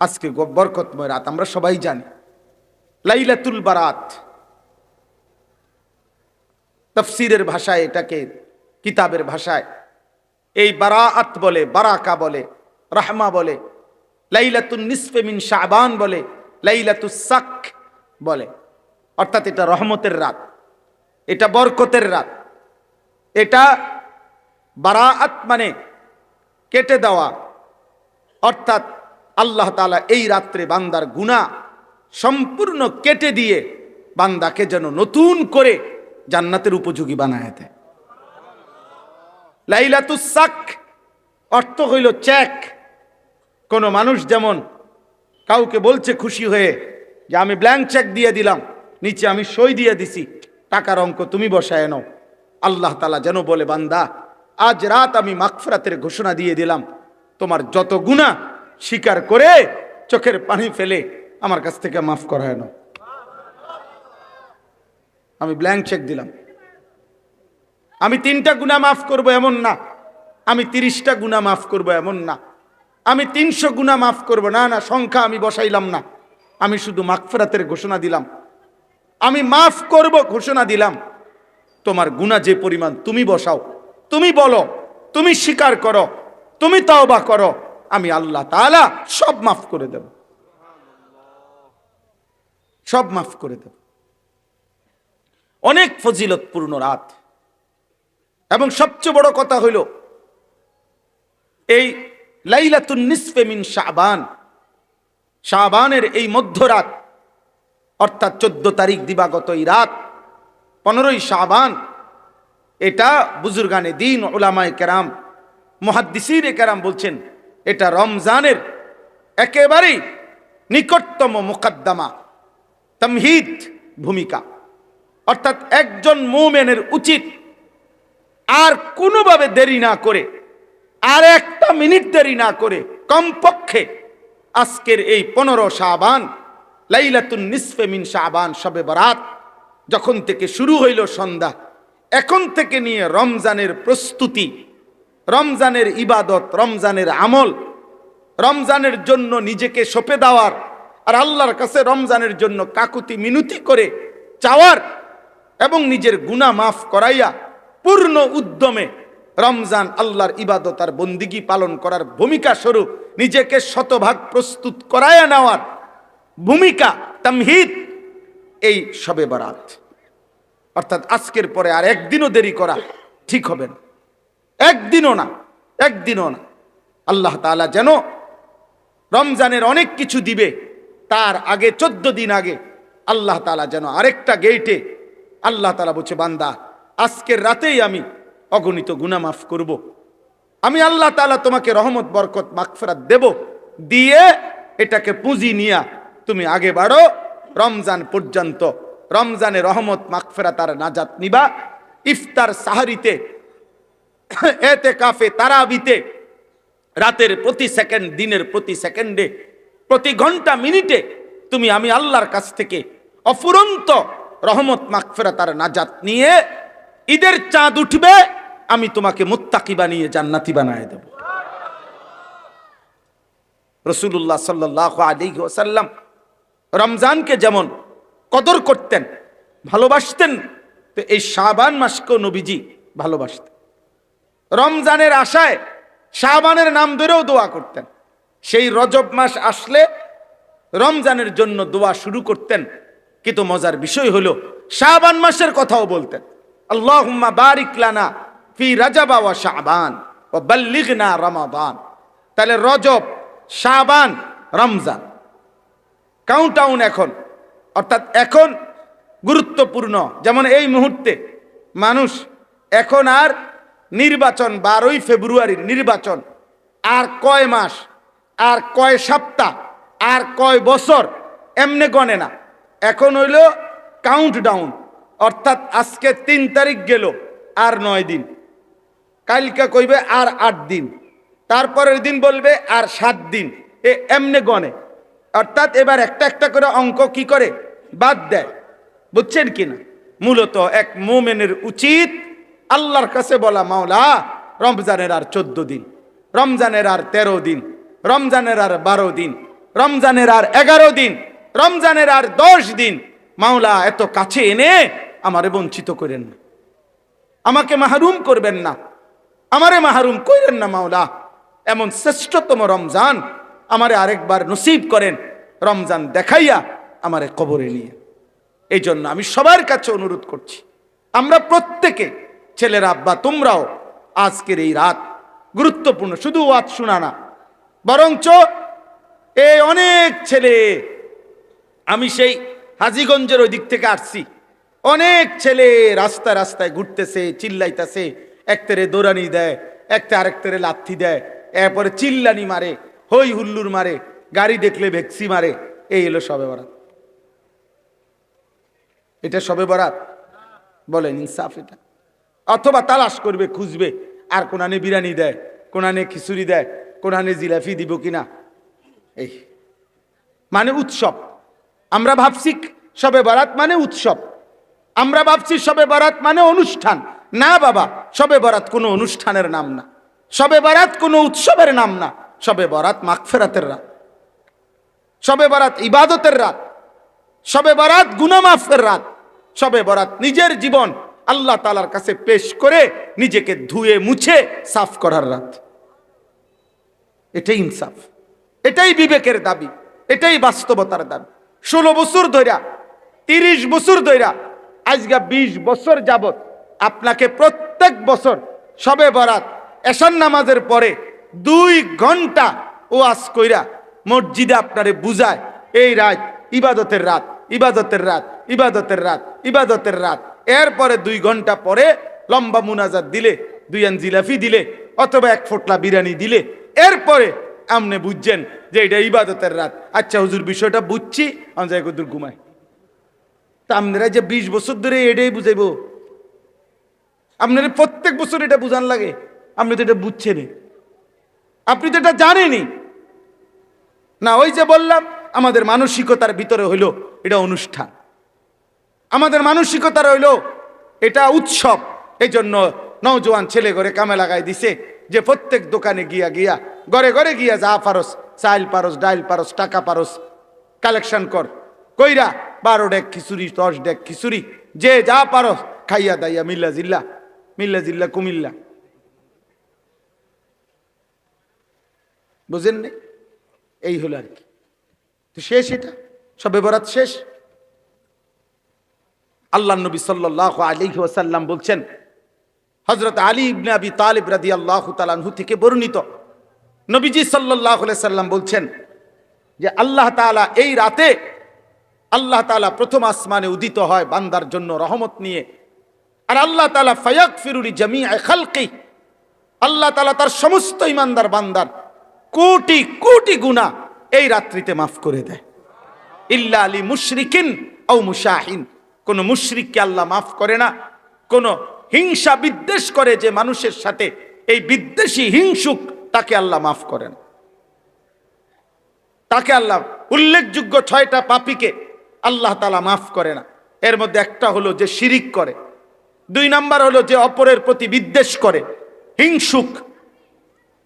আজকে বরকতময় রাত, আমরা সবাই জানি লাইলাতুল বারাত। তাফসীরের ভাষায় এটাকে, কিতাবের ভাষায় এই বারাআত বলে, বারাকা বলে, রাহমা বলে, লাইলাতুন নিসফে মিন শাবান বলে, লাইলাতুস সাক বলে। অর্থাৎ এটা রহমতের রাত, এটা বরকতের রাত, এটা বারাআত মানে কেটে দেওয়া। অর্থাৎ আল্লাহ তাআলা এই রাত্রে বান্দার গুনাহ সম্পূর্ণ কেটে দিয়ে বান্দাকে যেন নতুন করে জান্নাতের উপযোগী বানায় দেয়। লাইলাতুস সাক অর্থ হইল চেক। কোন মানুষ যেমন কাউকে বলছে খুশি হয়ে যে আমি ব্ল্যাঙ্ক চেক দিয়ে দিলাম, নিচে আমি সই দিয়ে দিছি, টাকার অঙ্ক তুমি বসায় নাও। আল্লাহ তাআলা যেন বলে, বান্দা আজ রাত আমি মাগফিরাতের ঘোষণা দিয়ে দিলাম, তোমার যত গুনাহ স্বীকার করে চোখের পানি ফেলে আমার কাছ থেকে মাফ করায় নাও। আমি ব্ল্যাঙ্ক চেক দিলাম, আমি 3টা গুনাহ মাফ করব এমন না, আমি 30টা গুনাহ মাফ করব এমন না, আমি 300 গুনাহ মাফ করব না, না সংখ্যা আমি বসাইলাম না, আমি শুধু মাগফিরাতের ঘোষণা দিলাম, আমি মাফ করব ঘোষণা দিলাম। তোমার গুনাহ যে পরিমাণ তুমি বসাও, তুমি বলো, তুমি স্বীকার করো, তুমি তওবা করো, আমি আল্লাহ তাআলা সব মাফ করে দেব, সব মাফ করে দেব। অনেক ফজিলতপূর্ণ রাত। এবং সবচেয়ে বড় কথা হইল এই লাইলাতুন নিসফে মিন শাবান, শাবানের এই মধ্যরাত, অর্থাৎ 14 তারিখ দিবাগত এই রাত 15ই শাবান, এটা বুজুর্গানে দ্বীন উলামায়ে কেরাম, মুহাদ্দিসিনে কেরাম বলছেন এটা রমজানের একেবারেই নিকটতম মুকদ্দমা, তামহিদ ভূমিকা। অর্থাৎ একজন মুমিনের উচিত আর কোনোভাবে দেরি না করে, আর একটা মিনিট দেরি না করে, কমপক্ষে আজকের এই 15 শাবান লাইলাতুন নিসফে মিন শাবান শবে বরাত যখন থেকে শুরু হইল সন্ধ্যা, এখন থেকে নিয়ে রমজানের প্রস্তুতি, রমজানের ইবাদত, রমজানের আমল, রমজানের জন্য নিজেকে সঁপে দেওয়ার, আর আল্লাহর কাছে রমজানের জন্য কাকুতি মিনতি করে চাওয়ার, এবং নিজের গুনাহ মাফ করাইয়া পূর্ণ উদ্যমে রমজান আল্লাহর ইবাদত আর বন্দিগি পালন করার ভূমিকা স্বরূপ নিজেকে শতভাগ প্রস্তুত করাইয়া নেওয়ার ভূমিকা, তামহিদ এই শবে বরাত। অর্থাৎ আজকের পরে আর একদিনও দেরি করা ঠিক হবে না, একদিনও না, একদিনও না। আল্লাহ তাআলা যেন রমজানের অনেক কিছু দিবে, তার আগে 14 দিন আগে আল্লাহ তাআলা যেন আরেকটা গেইটে আল্লাহ তাআলা বলছে, বান্দা আজকের রাতেই আমি অগণিত গুনাহ মাফ করব, আমি আল্লাহ তাআলা তোমাকে রহমত বরকত মাগফিরাত দেব, দিয়ে এটাকে পুঁজি নিয়া তুমি আগে বাড়ো রমজান পর্যন্ত। রমজানে রহমত মাগফিরাত আর নাজাত নিবা। ইফতার সাহারিতে, এতেকাফে, তারাবিতে, রাতের প্রতি সেকেন্ড, দিনের প্রতি সেকেন্ডে, প্রতি ঘন্টা মিনিটে তুমি আমি আল্লাহর কাছ থেকে অফুরন্ত রহমত মাগফিরাত আর নাজাত নিয়ে ঈদের চাঁদ উঠবে, আমি তোমাকে মুত্তাকি বানিয়ে জান্নাতি বানায় দেব। রাসূলুল্লাহ সাল্লাল্লাহু আলাইহি ওয়াসাল্লাম রমজানকে যেমন কদর করতেন, ভালোবাসতেন, তো এই শাবান মাসকেও নবীজি ভালোবাসতেন। রমজানের আশায় শাবানের নাম ধরেও দোয়া করতেন। সেই রজব মাস আসলে রমজানের জন্য দোয়া শুরু করতেন। কিন্তু মজার বিষয় হলো শাবান মাসের কথাও বলতেন, আল্লাহুম্মা বারিক লানা ফি রাজাবা ওয়া শাবান ওয়া বাল্লিগনা রমাদান। তাহলে রজব, শাবান, রমজান কাউন্টডাউন এখন। অর্থাৎ এখন গুরুত্বপূর্ণ। যেমন এই মুহূর্তে মানুষ এখন আর নির্বাচন, 12ই ফেব্রুয়ারির নির্বাচন আর কয় মাস, আর কয় সপ্তাহ, আর কয় বছর এমনে গণে না। এখন হইল কাউন্টডাউন। অর্থাৎ আজকে 3 তারিখ গেল, আর 9 দিন, কালকে কইবে আর 8 দিন, তারপরের দিন বলবে আর 7 দিন, এমনে গণে। অর্থাৎ এবার একটা একটা করে অঙ্ক কি করে বাদ দেয়, বুঝছেন কিনা? মূলত এক মুমিনের উচিত আল্লাহর কাছে বলা, মাওলা রমজানের আর 14 দিন, রমজানের আর 13 দিন, রমজানের আর 12 দিন, রমজানের আর 11 দিন, রমজানের আর 10 দিন, মাওলা এত কাছে এনে আমারে বঞ্চিত করেন না, আমাকে মাহরুম করবেন না, আমারে মাহরুম করেন না মাওলা। এমন শ্রেষ্ঠতম রমজান আমারে আরেকবার নসিব করেন, রমজান দেখাইয়া আমারে কবরে নিয়ে। এই জন্য আমি সবার কাছে অনুরোধ করছি, আমরা প্রত্যেকে, ছেলেরা, আব্বা তোমরাও, আজকের এই রাত গুরুত্বপূর্ণ। শুধু ওয়াজ শোনা না, বরঞ্চ এই অনেক ছেলে, আমি সেই হাজীগঞ্জের ওই দিক থেকে আসছি, অনেক ছেলে রাস্তায় রাস্তায় ঘুরতেছে, চিল্লাইতেছে, একতেরে দৌড়ানি দেয়, একটা আরেকতেরে লাথি দেয়, এরপরে চিল্লানি মারে, হই হুল্লুর মারে, গাড়ি দেখলে ভেক্সি মারে। এই হলো শবে বরাত। এটা শবে বরাত? বলেন ইনসাফ এটা? অথবা তালাশ করবে, খুঁজবে, আর কোনানে বিরিয়ানি দেয়, কোনানে খিচুড়ি দেয়, কোনানে জিলাপি দিব কিনা। এই মানে উৎসব। আমরা ভাবছি শবে বরাত মানে উৎসব, আমরা ভাবছি শবে বরাত মানে অনুষ্ঠান। না বাবা, শবে বরাত কোনো অনুষ্ঠানের নাম না, শবে বরাত কোনো উৎসবের নাম না। শবে বরাত মাগফিরাতের রাত, শবে বরাত ইবাদতের রাত, শবে বরাত গুনাহ মাফের রাত, শবে বরাত নিজের জীবন আল্লাহ তাআলার কাছে পেশ করে নিজেকে ধুয়ে মুছে সাফ করার রাত। এটাই ইনসাফ, এটাই বিবেকের দাবি, এটাই বাস্তবতার দাবি। 16 বছর ধইরা, 30 বছর ধইরা, আজকে 20 বছর যাবত আপনাকে প্রত্যেক বছর শবে বরাত এশার নামাজের পরে 2 ঘন্টা ওয়াজ কইরা মসজিদে আপনারে বুঝায় এই রাত ইবাদতের রাত, ইবাদতের রাত, ইবাদতের রাত, ইবাদতের রাত। এরপরে 2 ঘন্টা পরে লম্বা মুনাজাত দিলে, 2 আন জিলাফি দিলে, অথবা 1 ফোঁটলা বিরিয়ানি দিলে, এরপরে আপনি বুঝছেন যে এটা ইবাদতের রাত। আচ্ছা হুজুর, বিষয়টা বুঝছি, আমি যাই কদুর ঘুমাই। তা আপনারা যে 20 বছর ধরে এটাই বুঝাইব, আপনারা প্রত্যেক বছর এটা বুঝান লাগে? আপনি তো এটা বুঝছেন, আপনি তো এটা জানেনই না। ওই যে বললাম, আমাদের মানসিকতার ভিতরে হইল এটা অনুষ্ঠান, আমাদের মানসিকতার হইল এটা উৎসব। এই জন্য নওজোয়ান ছেলে ঘরে কামে লাগাই দিছে যে প্রত্যেক দোকানে গিয়া গিয়া, ঘরে ঘরে গিয়া, যা পারস, চাইল পারস, ডাইল পারস, টাকা পারস, কালেকশন কর, কইরা 12 ডেক খিচুড়ি, 10 ডেক খিচুড়ি, যে যা পারস খাইয়া দাইয়া মিল্লা জিল্লা, মিল্লা জিল্লা কুমিল্লা। বুঝেন নি? এই হলো আর কি। তো শেষ, এটা শবে বরাত শেষ। আল্লাহ নবী সাল্লাল্লাহু আলাইহি ওয়াসাল্লাম বলছেন, হযরত আলী ইবনে আবি তালিব রাদিয়াল্লাহু তাআলা আনহু থেকে বর্ণিত, নবীজি সাল্লাল্লাহু আলাইহি সাল্লাম বলছেন যে আল্লাহ তাআলা এই রাতে, আল্লাহ তাআলা প্রথম আসমানে উদিত হয় বান্দার জন্য রহমত নিয়ে। আর আল্লাহ তাআলা ফায়াগফিরু লিজামিই খালকি, আল্লাহ তাআলা তার সমস্ত ইমানদার বান্দার কোটি কোটি গুনাহ এই রাত্রিতে মাফ করে দেয়। ইল্লা লি মুশরিকিন আও মুশাহিন, কোন মুশরিককে আল্লাহ মাফ করে না। কোন হিংসা বিদ্বেষ করে যে মানুষের সাথে, এই বিদ্বেষী হিংসুক, তাকে আল্লাহ মাফ করেন। তাকে আল্লাহ, উল্লেখযোগ্য 6টা পাপীকে আল্লাহ তাআলা মাফ করে না। এর মধ্যে একটা হলো যে শিরিক করে, 2 নাম্বার হলো যে অপরের প্রতি বিদ্বেষ করে, হিংসুক,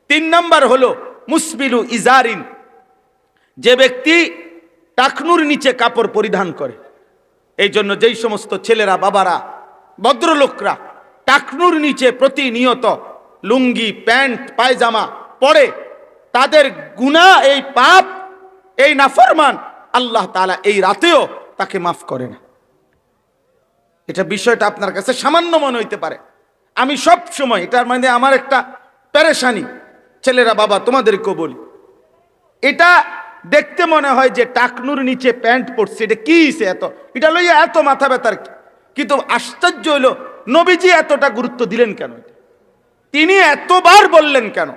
3 নাম্বার হলো মুসবিলু ইজারিন, যে ব্যক্তি টাকনুর নিচে কাপড় পরিধান করে। এই জন্য যেই সমস্ত ছেলেরা, বাবারা, ভদ্রলোকরা টাকনুর নিচে প্রতিনিয়ত লুঙ্গি, প্যান্ট, পায়জামা পরে, তাদের গুনাহ, এই পাপ, এই নাফরমান, আল্লাহ তাআলা এই রাতেও তাকে মাফ করে না। এটা বিষয়টা আপনার কাছে সামান্য মনে হইতে পারে। আমি সব সময় এটার মানে আমার একটা পেরেশানি, ছেলেরা, বাবা, তোমাদেরকেও বলি, এটা দেখতে মনে হয় যে টাকনুর নিচে প্যান্ট পরছে, এটা কি হইছে এত, এটা লইয়া এত মাথা ব্যথার কি? কিন্তু আশ্চর্য হইল, নবীজি এতটা গুরুত্ব দিলেন কেন? তিনি এতবার বললেন কেন?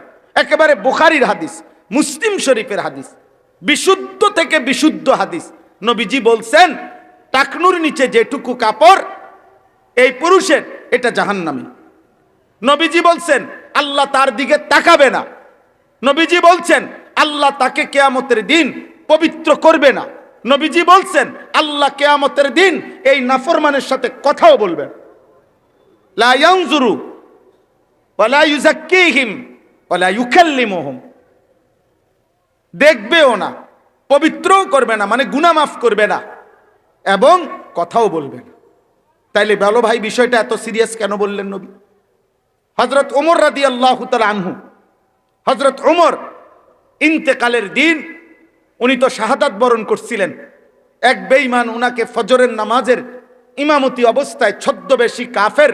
একেবারে বুখারীর হাদিস, মুসলিম শরীফের হাদিস, বিশুদ্ধ থেকে বিশুদ্ধ হাদিস। নবীজি বলছেন, টাকনুর নিচে যেটুকু কাপড় এই পুরুষের, এটা জাহান্নামী। নবীজি বলছেন আল্লাহ তার দিকে তাকাবে না। নবীজি বলছেন আল্লাহ তাকে কিয়ামতের দিন পবিত্র করবে না। নবীজি বলছেন আল্লাহ কিয়ামতের দিন এই নাফরমানের সাথে কথাও বলবেন। লা ইয়ানজুরু ওয়ালা ইউযাক্কিহিম ওয়ালা ইউকাল্লিমুহুম, দেখবেও না, পবিত্রও করবে না, মানে গুনাহ মাফ করবে না, এবং কথাও বলবে না। তাইলে বলো ভাই, বিষয়টা এত সিরিয়াস কেন বললেন নবী? হযরত ওমর রাদিয়াল্লাহু তাআলা আনহু, হযরত ওমর ইন্তেকালের দিন উনি তো শাহাদাত বরণ করছিলেন। এক বেঈমান উনাকে ফজরের নামাজের ইমামতি অবস্থায় ছদ্মবেশী কাফের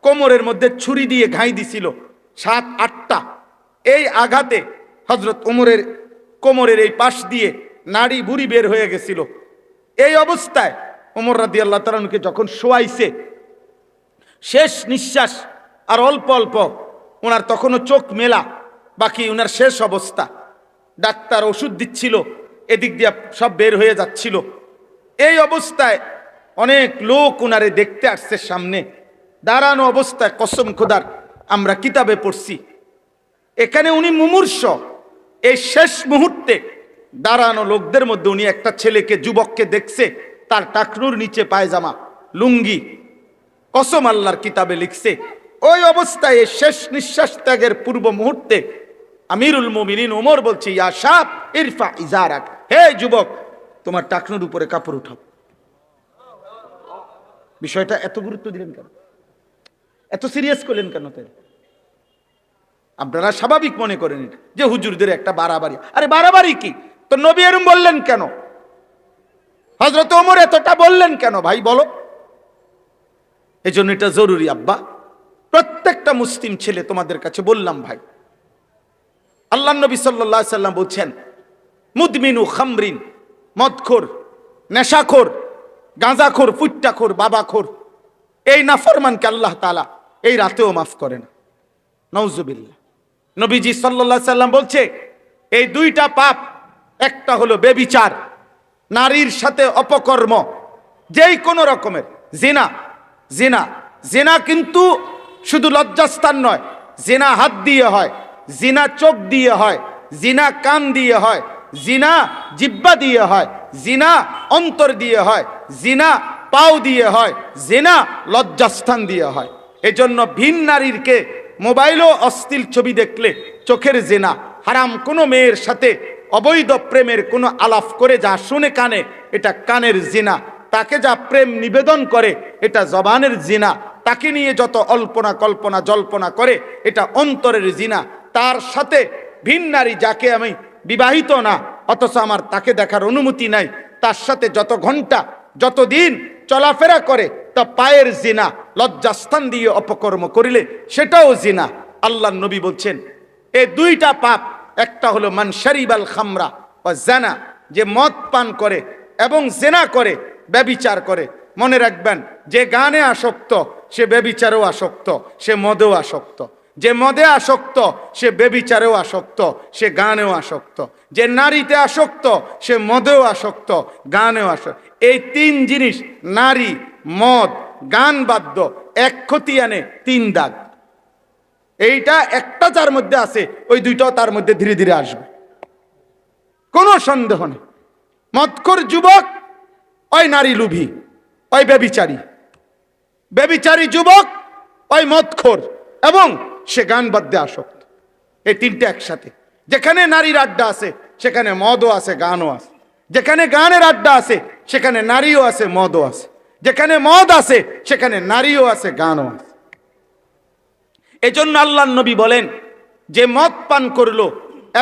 কোমরের মধ্যে ছুরি দিয়ে ঘাই দিছিল 7-8টা। এই আঘাতে হযরত ওমরের কোমরের এই পাশ দিয়ে নাড়ি বুড়ি বের হয়ে গেছিল। এই অবস্থায় ওমর রাদিয়াল্লাহু তাআলা আনহুকে যখন শোয়াইছে, শেষ নিঃশ্বাস আর অল্প অল্প, ওনার তখনও চোখ মেলা বাকি, ওনার শেষ অবস্থা। ডাক্তার ওষুধ দিচ্ছিল, এদিক দিয়ে সব বের হয়ে যাচ্ছিল। এই অবস্থায় অনেক লোক ওনারে দেখতে আসছে সামনে, দাঁড়ানো অবস্থায়, কসম খোদার আমরা কিতাবে পড়ছি, এখানে উনি মুমূর্ষ। এই শেষ মুহূর্তে দাঁড়ানো লোকদের মধ্যে উনি একটা ছেলেকে, যুবককে দেখছে, তার টাকনুর নিচে পায়জামা, লুঙ্গি, কসম আল্লাহর কিতাবে লিখছে। ওই অবস্থায় শেষ নিঃশ্বাস ত্যাগের পূর্ব মুহূর্তে আমিরুল মুমিনিন ওমর বলছে, ইয়া শাব ইরফা ইজারাক, হে যুবক, তোমার টাকনুর উপরে কাপড় উঠাও। বিষয়টা এত গুরুত্ব দিলেন কেন? এত সিরিয়াস করলেন কেন? তাই আপনারা স্বাভাবিক মনে করেন যে হুজুরদের একটা বাড়াবাড়ি। আরে বাড়াবাড়ি কি? তো নবী এরম বললেন কেন? হযরত ওমর এতটা বললেন কেন ভাই বলো? এই জন্য এটা জরুরি আব্বা, প্রত্যেকটা মুসলিম ছেলে তোমাদের কাছে বললাম ভাই। আল্লাহ নবী সাল্লাল্লাহু আলাইহি সাল্লাম বলছেন, মুদমিনু খামরিন, মদখোর, নেশাখোর, গাঁজাখোর, ফুট্টাখোর, বাবাখোর, এই নাফরমানকে আল্লাহ তাআলা এই রাতেও মাফ করে না। নাউজুবিল্লাহ। নবীজি সাল্লাল্লাহু আলাইহি সাল্লাম বলছে, এই দুইটা পাপ, একটা হলো বেবিচার, নারীর সাথে অপকর্ম, যেই কোনো রকমের জিনা। জিনা জিনা কিন্তু শুধু লজ্জাস্থান নয়, জিনা হাত দিয়ে হয়, জিনা চোখ দিয়ে হয়, জিনা কান দিয়ে হয়, জিনা জিহ্বা দিয়ে হয়, জিনা অন্তর দিয়ে হয়, জিনা পাও দিয়ে হয়, জিনা লজ্জাস্থান দিয়ে হয়। এজন্য ভিন নারীরকে মোবাইলও অশ্লীল ছবি দেখলে চোখের জিনা, হারাম কোনো মেয়ের সাথে অবৈধ প্রেমের কোনো আলাপ করে যা শুনে কানে, এটা কানের জিনা। তাকে যা প্রেম নিবেদন করে, এটা জবানের জিনা। তাকে নিয়ে যত অল্পনা কল্পনা জল্পনা করে, এটা অন্তরের জিনা। তার সাথে ভিন নারী, যাকে আমি বিবাহিত না অথচ আমার তাকে দেখার অনুমতি নাই, তার সাথে যত ঘন্টা যত দিন চলাফেরা করে, তা পায়ের জিনা। লজ্জাস্থান দিয়ে অপকর্ম করিলে সেটাও জিনা। আল্লাহ নবী বলছেন, এই দুইটা পাপ, একটা হলো মান শারিবাল খামরা ওয়া জানা, যে মদ পান করে এবং জেনা করে, ব্যভিচার করে। মনে রাখবেন, যে গানে আসক্ত সে ব্যভিচারেও আসক্ত, সে মদেও আসক্ত। যে মদে আসক্ত সে ব্যভিচারেও আসক্ত, সে গানেও আসক্ত। যে নারীতে আসক্ত সে মদেও আসক্ত, গানেও আসক্ত। এই তিন জিনিস, নারী, মদ, গান বাদ্য, এক খতিয়ানে তিন দাগ। এইটা একটা যার মধ্যে আছে, ওই দুইটাও তার মধ্যে ধীরে ধীরে আসবে, কোনো সন্দেহ নেই। মদখোর যুবক ওই নারী লোভী, ওই ব্যভিচারী। ব্যভিচারী যুবক ওই মদখোর, এবং সে গান বাদ্যে আসক্ত। এই তিনটে একসাথে। যেখানে নারীর আড্ডা আছে সেখানে মদও আছে, গানও আছে। যেখানে গানের আড্ডা আছে সেখানে নারীও আছে, মদও আছে। যেখানে মদ আছে সেখানে নারীও আছে, গানও আছে। এজন্য আল্লাহর নবী বলেন, যে মদ পান করলো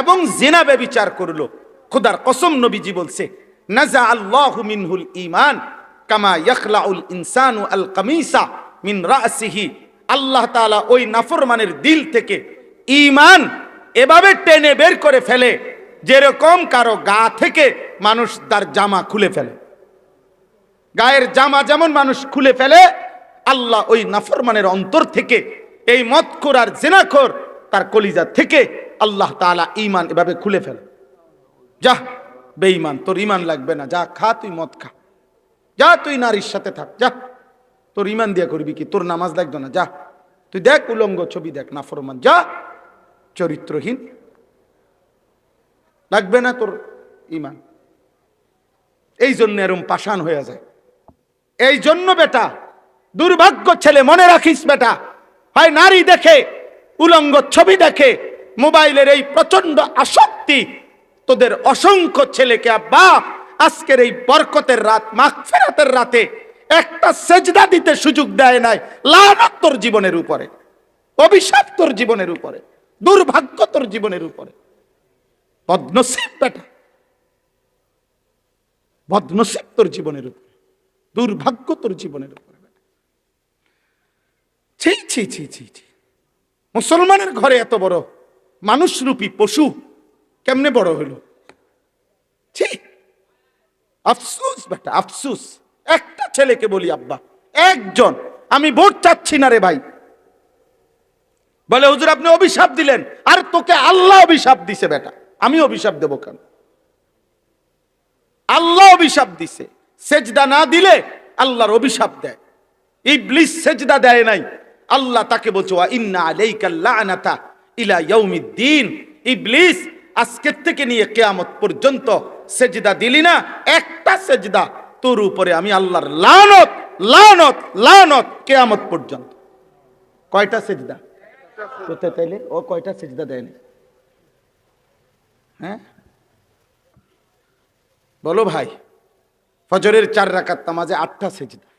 এবং জিনা ব্যভিচার করলো, খোদার কসম নবীজি বলছে, নাজা আল্লাহু মিনহুল ঈমান কামা ইয়াখলাউল ইনসানু আল কামিসা মিন রাসিহি। আল্লাহ তাআলা ওই নাফরমানের দিল থেকে ঈমান এভাবে টেনে বের করে ফেলে, যেরকম কারো গা থেকে মানুষ তার জামা খুলে ফেলে। গায়ের জামা যেমন মানুষ খুলে ফেলে, আল্লাহ ওই নাফরমানের অন্তর থেকে, এই মদখোর আর জিনাখোর, তার কলিজা থেকে আল্লাহ তাআলা ঈমান এভাবে খুলে ফেলে। যা বেঈমান, তোর ঈমান লাগবে না, যা খা, তুই মদ খা, যা তুই নারীর সাথে থাক, যা, তোর ঈমান দিয়ে করবি কি? তোর নামাজ লাগবে না, যা তুই দেখ উলঙ্গ ছবি দেখ, নাফরমান, যা, চরিত্রহীন, লাগবে না তোর ঈমান। এই জন্য এরম পাষাণ হয়ে যায়। এই জন্য বেটা, দুর্ভাগ্য ছেলে, মনে রাখিস বেটা, হয় নারী দেখে, উলঙ্গ ছবি দেখে, মোবাইলের এই প্রচন্ড আসক্তি, তোদের অসংখ্য ছেলেকে আব্বা আজকের এই বরকতের রাত, মাগফিরাতের রাতে একটা সেজদা দিতে সুযোগ দেয় নাই। লানত তোর জীবনের উপরে, অভিশাপ তোর জীবনের উপরে, দুর্ভাগ্য তোর জীবনের উপরে। বদনসিব বেটা, বদনসিব তোর জীবনের উপরে, দুর্ভাগ্য তোর জীবনের উপরে। ছি ছি ছি ছি ছি, মুসলমানের ঘরে এত বড় মানুষরূপী পশু কেমনে বড় হলো? ছি, আফসুস বেটা আফসুস। একটা ছেলেকে বলি আব্বা, একজন, আমি ভোট চাচ্ছি না রে ভাই, বলে হুজুর আপনি অভিশাপ দিলেন। আর তোকে আল্লাহ অভিশাপ দিছে বেটা, আমি অভিশাপ দেব কেন? আল্লাহ অভিশাপ দিছে। সেজদা না দিলে আল্লাহর অভিশাপ দেয়। ইবলিস সেজদা দেয় নাই, আল্লাহ তাকে বলছে ওয়া ইন্না আলাইকাল লানাতা ইলা ইয়াউমিদ্দিন। ইবলিস আজকের থেকে নিয়ে কিয়ামত পর্যন্ত সেজদা দিলি না, একটা সেজদা, তোর উপরে আমি আল্লাহর লানত লানত লানত কিয়ামত পর্যন্ত। কয়টা সেজদা? কোথায় তাইলে ও কয়টা সেজদা দেয়নি? হ্যাঁ বলো ভাই। ফজরের 4 রাকাত নামাজে 8টা সেজদা,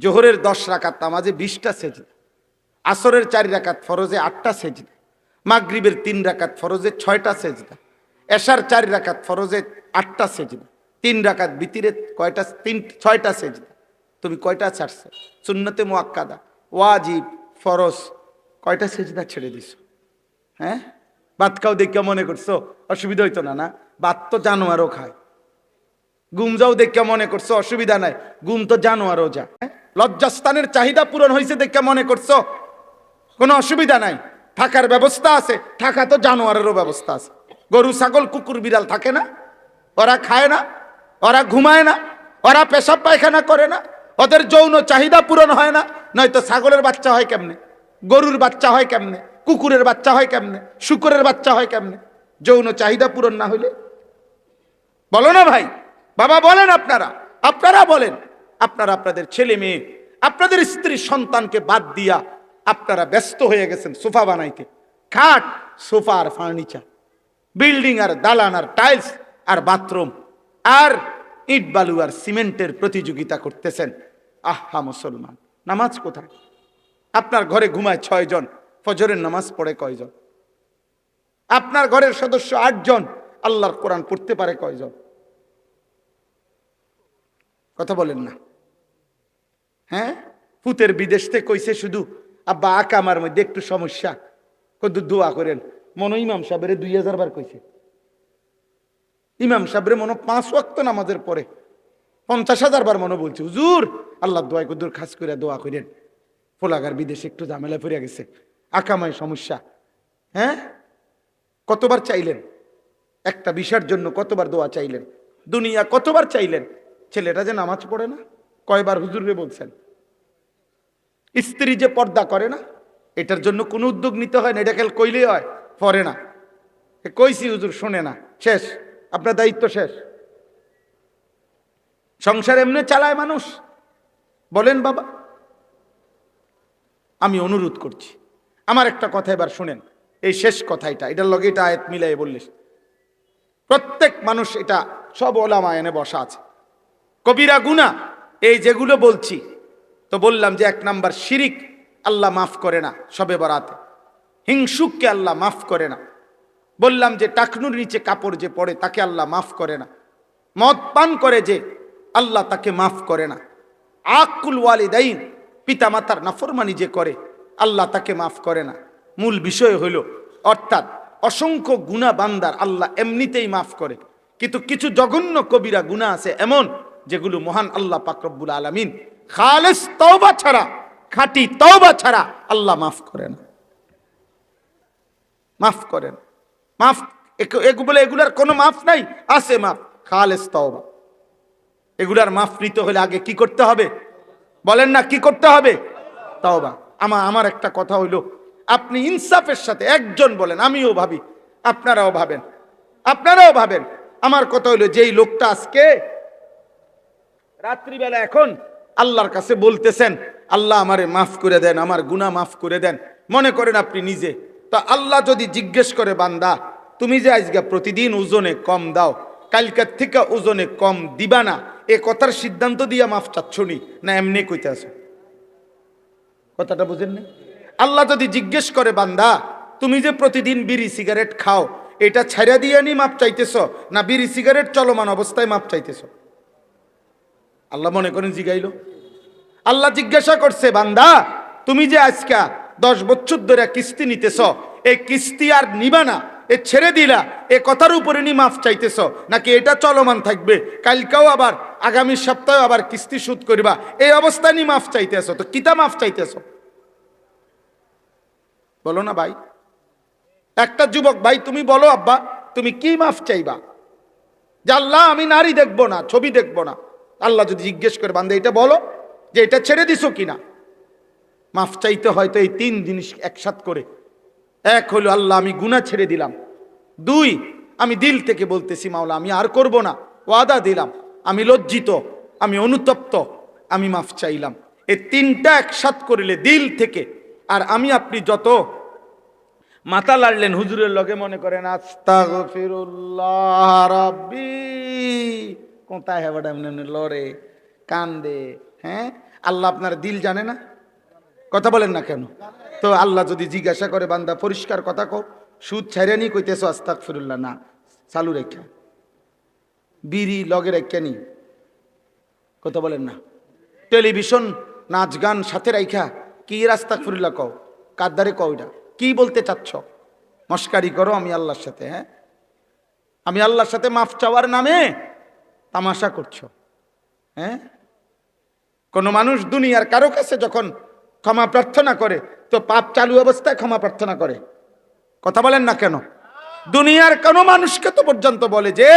জোহরের 10 রাকাত নামাজে 20টা সেজদা, আসরের 4 রাকাত ফরজে 8টা সেজদা, মাগরিবের 3 রাকাত ফরজে 6টা সেজদা, এশার 4 রাকাত ফরজে 8টা সেজদা, 3 রাকাত বিতিরে কয়টা? 6টা সেজদা। তুমি কয়টা ছাড়ছো? সুন্নতে মুআক্কাদা, ওয়াজিব, ফরজ, কয়টা সেজদা ছেড়ে দিছো? হ্যাঁ, ভাত খাও দেখে মনে করছো অসুবিধা হইতো না? না, ভাত তো জানোয়ারও খায়। ঘুম যাও দেখে মনে করছো অসুবিধা নাই, ঘুম তো জানোয়ারও যা। লজ্জাস্থানের চাহিদা পূরণ হয়েছে দেখে মনে করছো কোনো অসুবিধা নাই। থাকার ব্যবস্থা আছে, থাকা তো জানোয়ারেরও ব্যবস্থা আছে। গরু ছাগল কুকুর বিড়াল থাকে না? ওরা খায় না, ওরা ঘুমায় না, ওরা পেশাব পায়খানা করে না, ওদের যৌন চাহিদা পূরণ হয় না? নয়তো ছাগলের বাচ্চা হয় কেমনে, গরুর বাচ্চা হয় কেমনে, কুকুরের বাচ্চা হয় কেমনে, শুকরের বাচ্চা হয় কেমনে? যৌন চাহিদা পূরণ না হইলে? বলো না ভাই, বাবা বলেন, আপনারা আপনারা বলেন। আপনারা আপনাদের ছেলে মেয়ে, আপনাদের স্ত্রী সন্তানকে বাদ দিয়া আপনারা ব্যস্ত হয়ে গেছেন সোফা বানাইতে। খাট, সোফা আর ফার্নিচার, বিল্ডিং আর দালান আর টাইলস আর বাথরুম আর ইট বালু আর সিমেন্টের প্রতিযোগিতা করতেছেন। আহা মুসলমান, নামাজ কোথায়? আপনার ঘরে ঘুমায় 6 জন, ফজরের নামাজ পড়ে কয়জন? আপনার ঘরের সদস্য 8 জন, আল্লাহর কোরআন পড়তে পারে কয়জন? কথা বলেন না। হ্যাঁ, ফুতের বিদেশ থেকে কইছে শুধু আব্বা আকামার মধ্যে একটু সমস্যা, কত দোয়া করেন। মনো ইমাম সাহেবের 2000 বার কইছে। ইমাম সাহেবের মনো 5 ওয়াক্ত নামাজের পরে 50,000 বার মনো বলছে হুজুর আল্লাহ দোয়া কদুর খাস করে দোয়া করেন, ফোলাগার বিদেশে একটু ঝামেলা পড়ে গেছে, আকামায় সমস্যা। হ্যাঁ, কতবার চাইলেন? একটা বিষয়ের জন্য কতবার দোয়া চাইলেন? দুনিয়া কতবার চাইলেন? ছেলেটা যে নামাজ পড়ে না, কয়বার হুজুরকে বলছেন? স্ত্রী যে পর্দা করে না, এটার জন্য কোনো উদ্যোগ নিতে হয় না? এটা খেল কইলেই হয়, পড়ে না, কইছি হুজুর শোনে না, শেষ, আপনার দায়িত্ব শেষ। সংসার এমনি চালায় মানুষ? বলেন বাবা। আমি অনুরোধ করছি, আমার একটা কথা এবার শুনেন, এই শেষ কথা, এটার লগে এটা আয়াত মিলাই বললিস প্রত্যেক মানুষ, এটা সব ওলামা এনে বসা আছে। কবিরা গুনাহ এই যেগুলো বলছি, তো বললাম যে 1 নাম্বার শিরিক, আল্লাহ মাফ করে না শবে বরাতে। হিংসুককে আল্লাহ মাফ করে না। বললাম যে টাকনুর নিচে কাপড় যে পড়ে তাকে আল্লাহ মাফ করে না। মদ পান করে যে, আল্লাহ তাকে মাফ করে না। আকুল ওয়ালিদাইন, পিতামাতার নাফরমানি যে করে, আল্লাহ তাকে মাফ করে না। মূল বিষয় হইল, অর্থাৎ অসংখ্য গুনাহ বান্দার আল্লাহ এমনিতেই মাফ করে, কিন্তু কিছু জঘন্য কবিরা গুনাহ আছে এমন যেগুলো মহান আল্লাহ পাক রব্বুল আলামিন খালেস তওবা ছাড়া, খাঁটি তওবা ছাড়া আল্লাহ মাফ করে না। মাফ করেন, মাফ এগুলার কোনো মাফ নাই? আছে মাফ, খালেস তওবা। এগুলার মাফ নিতে হলে আগে কি করতে হবে? বলেন না, কি করতে হবে? তওবা। আমার একটা কথা হইল, আপনি ইনসাফের সাথে একজন বলেন, আমিও ভাবি, আপনারাও ভাবেন, আপনারাও ভাবেন। আমার কথা হইল, যেই লোকটা আজকে রাত্রিবেলা এখন আল্লাহর কাছে বলতেছেন আল্লাহ আমারে মাফ করে দেন, আমার গুনাহ মাফ করে দেন, মনে করেন আপনি নিজে, তা আল্লাহ যদি জিজ্ঞেস করে বান্দা তুমি যে আজকে প্রতিদিন ওজনে কম দাও, কালকার থেকে ওজনে কম দিবা না, এ কথার সিদ্ধান্ত দিয়া মাফ চাচ্ছনি না এমনি কইতে আছো? কথাটা বুঝেন না? আল্লাহ যদি জিজ্ঞেস করে, বান্দা তুমি যে প্রতিদিন বিড়ি সিগারেট খাও, এটা ছাড়া দিয়ে নি মাপ চাইতেছ না বিড়ি সিগারেট চলমান অবস্থায় মাপ চাইতেছ? আল্লাহ মনে করেন জিগাইল? আল্লাহ জিজ্ঞাসা করছে, বান্দা তুমি যে আজকা 10 বছর ধরে কিস্তি নিতেছ, এই কিস্তি আর নিবা না, এ ছেড়ে দিলা, এ কথার উপরে নি মাফ চাইতেছ নাকি এটা চলমান থাকবে, কালকেও আবার আগামী সপ্তাহে আবার কিস্তি শোধ করিবা, এই অবস্থায় নি মাফ চাইতেছ? তো কিতা মাফ চাইতেছ বলো না ভাই? একটা যুবক ভাই তুমি বলো, আব্বা তুমি কি মাফ চাইবা? যে আল্লাহ আমি নারী দেখবো না, ছবি দেখবো না। আল্লাহ যদি জিজ্ঞেস করে, বান্দা এটা বলো যে এটা ছেড়ে দিছো কিনা, মাফ চাইতে হয়তো এই 3 জিনিস একসাথ করে। এক হলো আল্লাহ আমি গুনাহ ছেড়ে দিলাম, 2 আমি দিল থেকে বলতেছি মাওলা আমি আর করব না, ওয়াদা দিলাম, আমি লজ্জিত, আমি অনুতপ্ত, আমি মাফ চাইলাম। এই 3টা একসাথ করিলে দিল থেকে, আর আমি আপনি যত মাথা লাড়লেন হুজুরের লগে মনে করেন আস্তাগফিরুল্লাহ রাব্বি, কোথায় হবে লড়ে কান্দে, হ্যাঁ আল্লাহ আপনার দিল জানে না? কথা বলেন না কেন? তো আল্লাহ যদি জিজ্ঞাসা করে, বান্দা পরিষ্কার কথা কও, সুদ ছাইরা নি কইতেছো আস্তাগফিরুল্লাহ, না চালু রেখা, বিড়ি লগে রেখা নি, কথা বলেন না, টেলিভিশন নাচ গান সাথে রাইখা কি আস্তাগফিরুল্লাহ কও, কাদ্দারে কও, এটা কি বলতে চাচ্ছ? মস্কারি করো আমি আল্লাহর সাথে? হ্যাঁ আমি আল্লাহর সাথে মাফ চাওয়ার নামে তামাশা করছো? হ্যাঁ কোন মানুষ দুনিয়ার কারো কাছে যখন ক্ষমা প্রার্থনা করে তো পাপ চালু অবস্থায় ক্ষমা প্রার্থনা করে? কথা বলেন না কেন? দুনিয়ার কোন মানুষকে তো পর্যন্ত বলে যে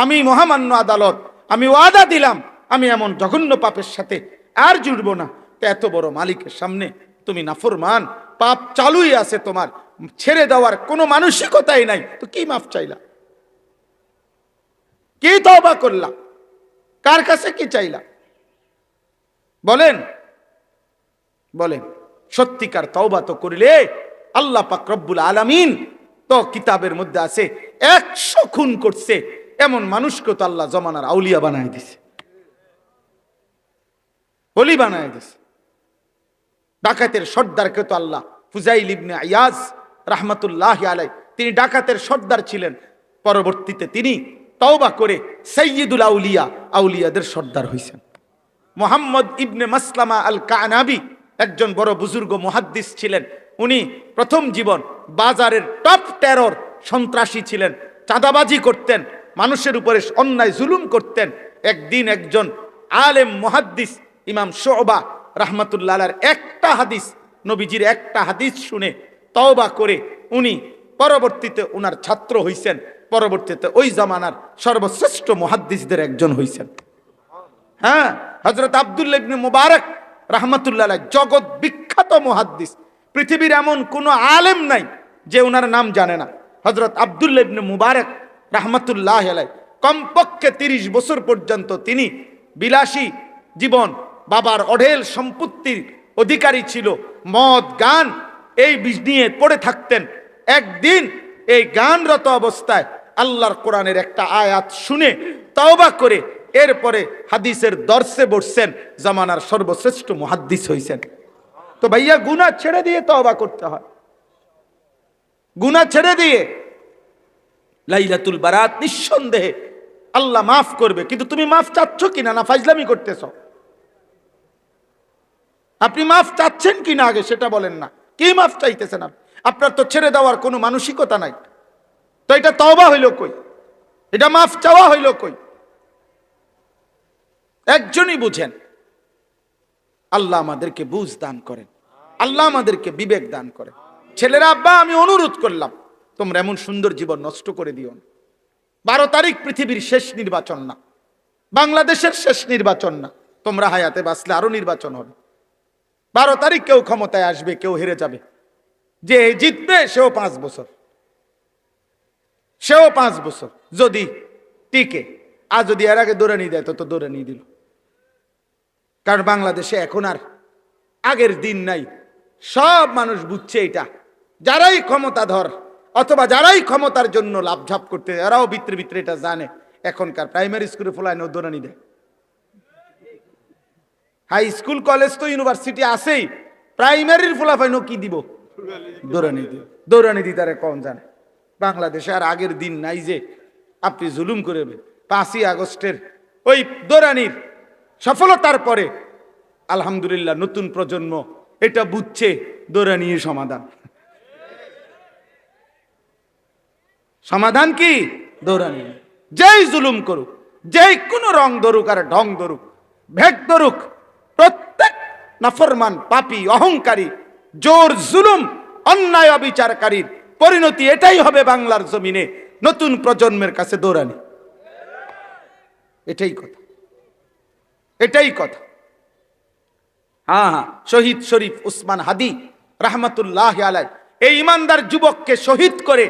আমি মহামান্য আদালত, আমি ওয়াদা দিলাম আমি এমন জঘন্য পাপের সাথে আর জুড়বো না। তো এত বড় মালিকের সামনে তুমি নাফরমান, পাপ চালুই আছে, তোমার ছেড়ে দেওয়ার কোনো মানসিকতাই নাই, তো কি মাফ চাইলা? কি তওবা করলা? কার কাছে কি চাইলা? বলেন বলেন। সত্যিকার তওবা তো করিলে আল্লাহ পাক রব্বুল আলামিন তো কিতাবের মধ্যে আছে 100 খুন করছে এমন মানুষকে তো আল্লাহ জমানার আউলিয়া বানায় দিছে, ওলি বানায় দিছে। ডাকাতের সর্দারকে তো আল্লাহ, ফুজাইল ইবনে আয়াজ রাহমাতুল্লাহি আলাইহি, তিনি ডাকাতের সর্দার ছিলেন, পরবর্তীতে তিনি তওবা করে সাইয়্যিদুল আউলিয়া, আউলিয়াদের সর্দার হইছেন। মুহাম্মদ ইবনে মাসলামা আল কানাবি একজন বড় বুজুর্গ মুহাদ্দিস ছিলেন। উনি প্রথম জীবন বাজারের টপ টেরর সন্ত্রাসী ছিলেন, চাঁদাবাজি করতেন, মানুষের উপরে অন্যায় জুলুম করতেন। একদিন একজন আলেম মুহাদ্দিস ইমাম শুবা রাহমাতুল্লাহ আলাইহির একটা হাদিস, নবীজির একটা হাদিস শুনে তওবা করে উনি পরবর্তীতে উনার ছাত্র হইছেন, পরবর্তীতে ওই জামানার সর্বশ্রেষ্ঠ মুহাদ্দিসদের একজন হইছেন। হ্যাঁ, হযরত আব্দুল্লাহ ইবনে মুবারক রাহমাতুল্লাহ আলাইহি জগৎ বিখ্যাত মুহাদ্দিস, পৃথিবীর এমন কোনো আলেম নাই যে ওনার নাম জানে না। হযরত আব্দুল্লাহ ইবনে মুবারক রাহমাতুল্লাহ আলাইহি কমপক্ষে 30 বছর পর্যন্ত তিনি বিলাসী জীবন, বাবার অঢেল সম্পত্তির অধিকারী ছিল, মদ গান এই বিষ নিয়ে পড়ে থাকতেন। একদিন এই গানরত অবস্থায় আল্লাহর কোরআনের একটা আয়াত শুনে তওবা করে এরপরে হাদিসের দর্শে বসছেন, জামানার সর্বশ্রেষ্ঠ মুহাদ্দিস হইছেন। তো ভাইয়া গুনাহ ছেড়ে দিয়ে তওবা করতে হয়, গুনাহ ছেড়ে দিয়ে লাইলাতুল বারাত নিঃসন্দেহে আল্লাহ মাফ করবে, কিন্তু তুমি মাফ চাচ্ছ কিনা, না ফাজলামি করতেছ? আপনি মাফ চাচ্ছেন কিনা আগে সেটা বলেন না, কি মাফ চাইতেছেন? আপনার তো ছেড়ে দেওয়ার কোনো মানসিকতা নাই, তো এটা তওবা হইল কই? এটা মাফ চাওয়া হইল কই? একজনই বুঝেন। আল্লাহ আমাদেরকে বুঝ দান করেন, আল্লাহ আমাদেরকে বিবেক দান করেন। ছেলেরা, আব্বা আমি অনুরোধ করলাম তোমরা এমন সুন্দর জীবন নষ্ট করে দিও না। 12 তারিখ পৃথিবীর শেষ নির্বাচন না, বাংলাদেশের শেষ নির্বাচন না, তোমরা হায়াতে বাঁচলে আরো নির্বাচন হবে। 12 তারিখ কেউ ক্ষমতায় আসবে, কেউ হেরে যাবে, যে জিতবে সেও 5 বছর, সেও 5 বছর যদি টিকে। আর যদি এর আগে দৌড়ে নিয়ে দেয় তো দৌড়ে নিয়ে দিল। কারণ বাংলাদেশে এখন আর আগের দিন নাই, সব মানুষ বুঝছে এটা। যারাই ক্ষমতাধর অথবা যারাই ক্ষমতার জন্য লাভঝাপ করতে, এরাও ভিতরে ভিতরে এটা জানে। এখনকার প্রাইমারি স্কুলে ফুলায় নৌদরানি দেয়, হাই স্কুল কলেজ তো ইউনিভার্সিটি আছেই, প্রাইমারির ফুলাফাইনও কি দিব, দৌড়ানি দিব। দৌড়ানি দি তারা কম জানে। বাংলাদেশে আর আগের দিন নাই যে আপনি জুলুম করবে। 5ই আগস্টের ওই দৌড়ানির সফলতার পরে আলহামদুলিল্লাহ নতুন প্রজন্ম এটা বুঝছে দৌড়ানি সমাধান। সমাধান কি? দৌড়ানি। যেই জুলুম করুক, যেই কোনো রং ধরুক আর ঢং ধরুক, ভেদ ধরুক, প্রত্যেক নাফরমান, পাপী, অহংকারী, জোর জুলুম, অন্যায় অবিচারকারীর পরিণতি এটাই হবে বাংলার জমিনে নতুন প্রজন্মের কাছে দৌড়ানি। এটাই কথা, এটাই কথা। হ্যাঁ হ্যাঁ, শহীদ শরীফ উসমান হাদি রাহমাতুল্লাহ আলাইহি এই ইমানদার যুবককে শহীদ করে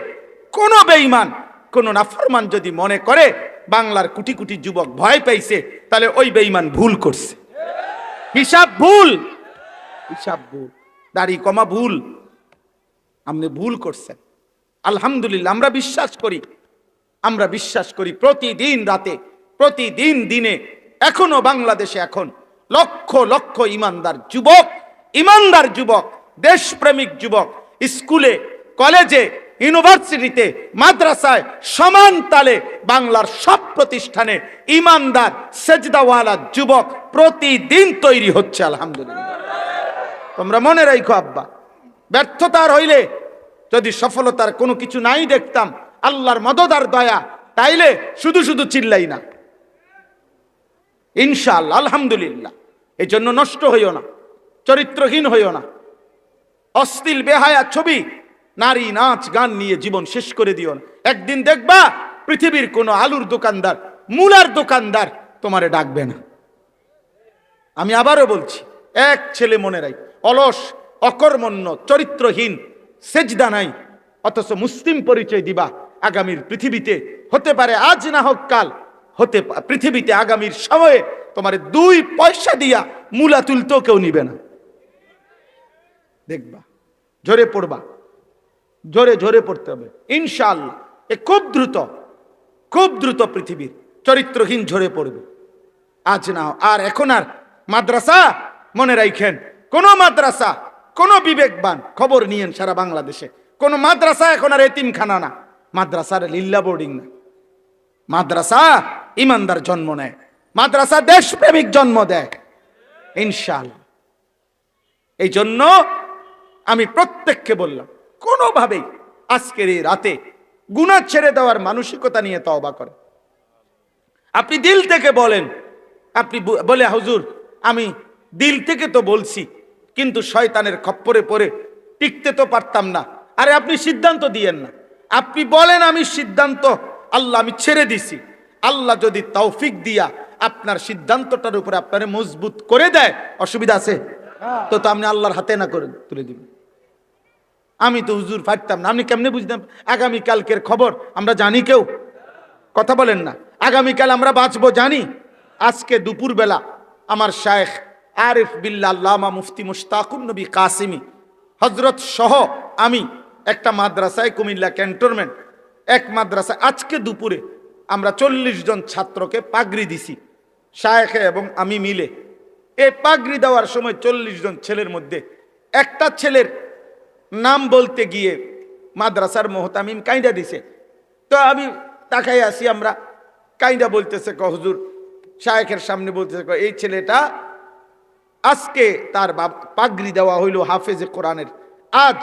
কোন বেঈমান, কোন নাফরমান যদি মনে করে বাংলার কোটি কোটি যুবক ভয় পাইছে, তাহলে ওই বেঈমান ভুল করছে। হিসাব ভুল, হিসাব ভুল, দাড়ি কমা ভুল, আপনি ভুল করছেন। আলহামদুলিল্লাহ আমরা বিশ্বাস করি, আমরা বিশ্বাস করি প্রতিদিন রাতে, প্রতিদিন দিনে এখনো বাংলাদেশে এখন লক্ষ লক্ষ ইমানদার যুবক, ইমানদার যুবক, দেশপ্রেমিক যুবক স্কুলে, কলেজে, ইউনিভার্সিটিতে, মাদ্রাসায় সমান তালে বাংলার সব প্রতিষ্ঠানে ইমানদার সেজদাওয়ালা যুবক প্রতিদিন তৈরি হচ্ছে। আলহামদুলিল্লাহ। তোমরা মনে রাখো আব্বা, ব্যর্থতার হইলে যদি সফলতার কোনো কিছু নাই দেখতাম, আল্লাহর মদদ আর দয়া, তাইলে শুধু শুধু চিল্লাই না, ইনশাআল্লাহ। আলহামদুলিল্লাহ। এই জন্য নষ্ট হইও না, চরিত্রহীন হইও না, অশ্লীল বেহায়া ছবি, নারী, নাচ, গান নিয়ে জীবন শেষ করে দিও না। একদিন দেখবা পৃথিবীর কোনো আলুর দোকানদার, মূলার দোকানদার তোমারে ডাকবে না। আমি আবারও বলছি, এক ছেলে মনে রাখ, অলস, অকর্মণ্য, চরিত্রহীন, সেজদা নাই, অথচ মুসলিম পরিচয় দিবা, আগামীর পৃথিবীতে হতে পারে আজ না হোক কাল, হতে পৃথিবীতে আগামীর সময়ে তোমার 2 পয়সা দিয়া মূলা তুলতেও কেউ নিবে না। দেখবা ঝরে পড়বা, জোরে জোরে পড়তে হবে ইনশাআল্লাহ। এ খুব দ্রুত, খুব দ্রুত পৃথিবীর চরিত্রহীন ঝরে পড়বে। আজ না আর এখন আর মাদ্রাসা, মনে রাখেন, কোন মাদ্রাসা, কোন বিবেকবান খবর নিয়েন সারা বাংলাদেশে, কোন মাদ্রাসা এখন আর এতিমখানা না, মাদ্রাসার লিল্লা বোর্ডিং না। মাদ্রাসা ইমানদার জন্ম নেয়, মাদ্রাসা দেশপ্রেমিক জন্ম দেয় ইনশাআল্লাহ। এই জন্য আমি প্রত্যেককে বললাম, কোনোভাবেই আজকের এই রাতে গুনাহ ছেড়ে দেওয়ার মানসিকতা নিয়ে তওবা করেন। আপনি দিল থেকে বলেন, আপনি বলে হুজুর আমি দিল থেকে তো বলছি, কিন্তু শয়তানের খপ্পরে পড়ে টিকতে তো পারতাম না। আরে আপনি সিদ্ধান্ত দিয়েন না, আপনি বলেন আমি সিদ্ধান্ত, আল্লাহ আমি ছেড়ে দিছি। আল্লাহ যদি তৌফিক দিয়া আপনার সিদ্ধান্তটার উপরে আপনারে মজবুত করে দেয়, অসুবিধা আছে? তো আপনি আল্লাহর হাতে না করে তুলে দিবেন। আমি তো হুজুর পারতাম না, আপনি কেমনে বুঝতাম? আগামীকালকের খবর আমরা জানি কেউ? কথা বলেন না। আগামীকাল আমরা বাঁচবো জানি? আজকে দুপুরবেলা আমার শায়েখ আরিফ বিল্লাহ আল্লামা মুফতি মুশতাকুন নবী কাসিমি হজরত সহ আমি একটা মাদ্রাসায়, কুমিল্লা ক্যান্টনমেন্ট এক মাদ্রাসায়, আজকে দুপুরে আমরা 40 জন ছাত্রকে পাগড়ি দিছি, শায়েখ এবং আমি মিলে। এই পাগড়ি দেওয়ার সময় 40 জন ছেলের মধ্যে একটা ছেলের নাম বলতে গিয়ে মাদ্রাসার মোহতামিম কাইন্দা দিছে। তো আমি তাকাই আসি, আমরা কাইন্দা বলতেছে, হুজুর শায়েখের সামনে বলতেছে, এই ছেলেটা আজকে তার পাগড়ি দেওয়া হইল হাফেজে কোরআনের, আজ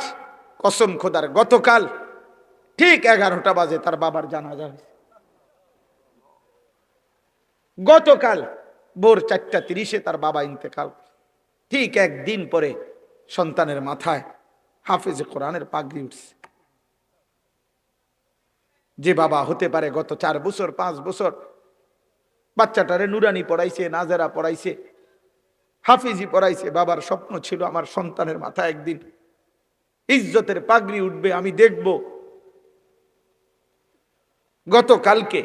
কসম খোদার গতকাল ঠিক 11টা বাজে তার বাবার জানাজা হয়েছে। গতকাল ভোর 4:30 তার বাবা ইন্তেকাল। ঠিক একদিন পরে সন্তানের মাথায় হাফেজে কোরআনের পাগড়ি উঠছে। যে বাবা হতে পারে গত 4 বছর 5 বছর বাচ্চাটারে নুরানি পড়াইছে, নাজেরা পড়াইছে, হাফিজি পড়াইছে, বাবার স্বপ্ন ছিল আমার সন্তানের মাথায় একদিন ইজ্জতের পাগড়ি উঠবে, আমি দেখব। গতকালকে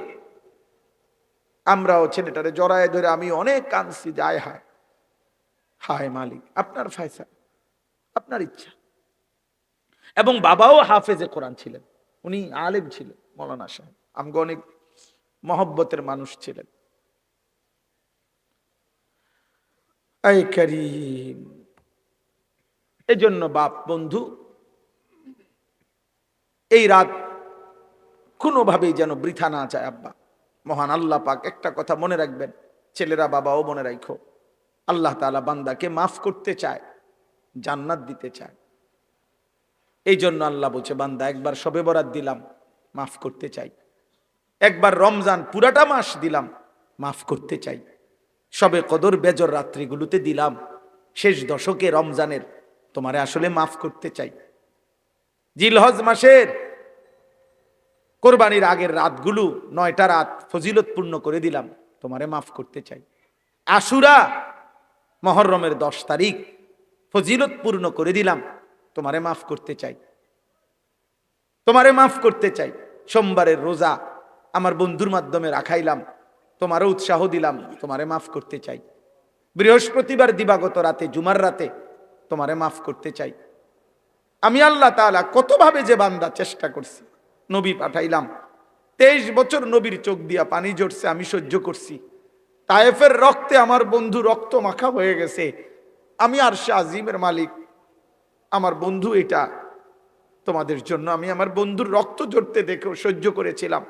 আমরাও ছেলেটারে জড়ায় ধরে আমি অনেক কাঁদছি, যায় হায় হায় মালিক, আপনার ফয়সালা, আপনার ইচ্ছা। এবং বাবাও হাফেজে কোরআন ছিলেন, উনি আলেম ছিলেন, মৌলানা সাহেব, আমগো অনেক মহব্বতের মানুষ ছিলেন। এই করিম, এজন্য বাপ বন্ধু, এই রাত কোনোভাবেই যেন বৃথা না যায় আব্বা। মহান আল্লাহ পাক একটা কথা মনে রাখবেন, ছেলেরা বাবাও মনে রাখো, আল্লাহ তাআলা বান্দাকে মাফ করতে চায়, জান্নাত দিতে চায়। এই জন্য আল্লাহ বলছে, বান্দা একবার শবে বরাত দিলাম, মাফ করতে চাই। একবার রমজান পুরাটা মাস দিলাম, মাফ করতে চাই। শবে কদর বেজর রাত্রিগুলোতে দিলাম, শেষ দশকে রমজানের, তোমারে আসলে মাফ করতে চাই। জিলহজ মাসের কোরবানির আগের রাতগুলো 9টা রাত ফজিলতপূর্ণ করে দিলাম, তোমারে মাফ করতে চাই। আশুরা মুহররমের 10 তারিখ ফজিলতপূর্ণ করে দিলাম, তোমারে মাফ করতে চাই, তোমারে মাফ করতে চাই। সোমবারের রোজা আমার বন্ধুর মাধ্যমে রাখাইলাম, তোমারও উৎসাহ দিলাম, তোমারে মাফ করতে চাই। বৃহস্পতিবার দিবাগত রাতে, জুমার রাতে, তোমারে মাফ করতে চাই। আমি আল্লাহ তাআলা কতভাবে যে বান্দা চেষ্টা করছি, নবী পাঠাইলাম, 23 বছর নবীর চোখ দিয়া পানি ঝরছে, আমি সহ্য করছি। তায়েফের রক্তে আমার বন্ধু রক্ত মাখা হয়ে গেছে, আমি আরশে আজিমের মালিক, আমার বন্ধু এটা তোমাদের জন্য, আমি আমার বন্ধুর রক্ত ঝরতে দেখেও সহ্য করেছিলাম।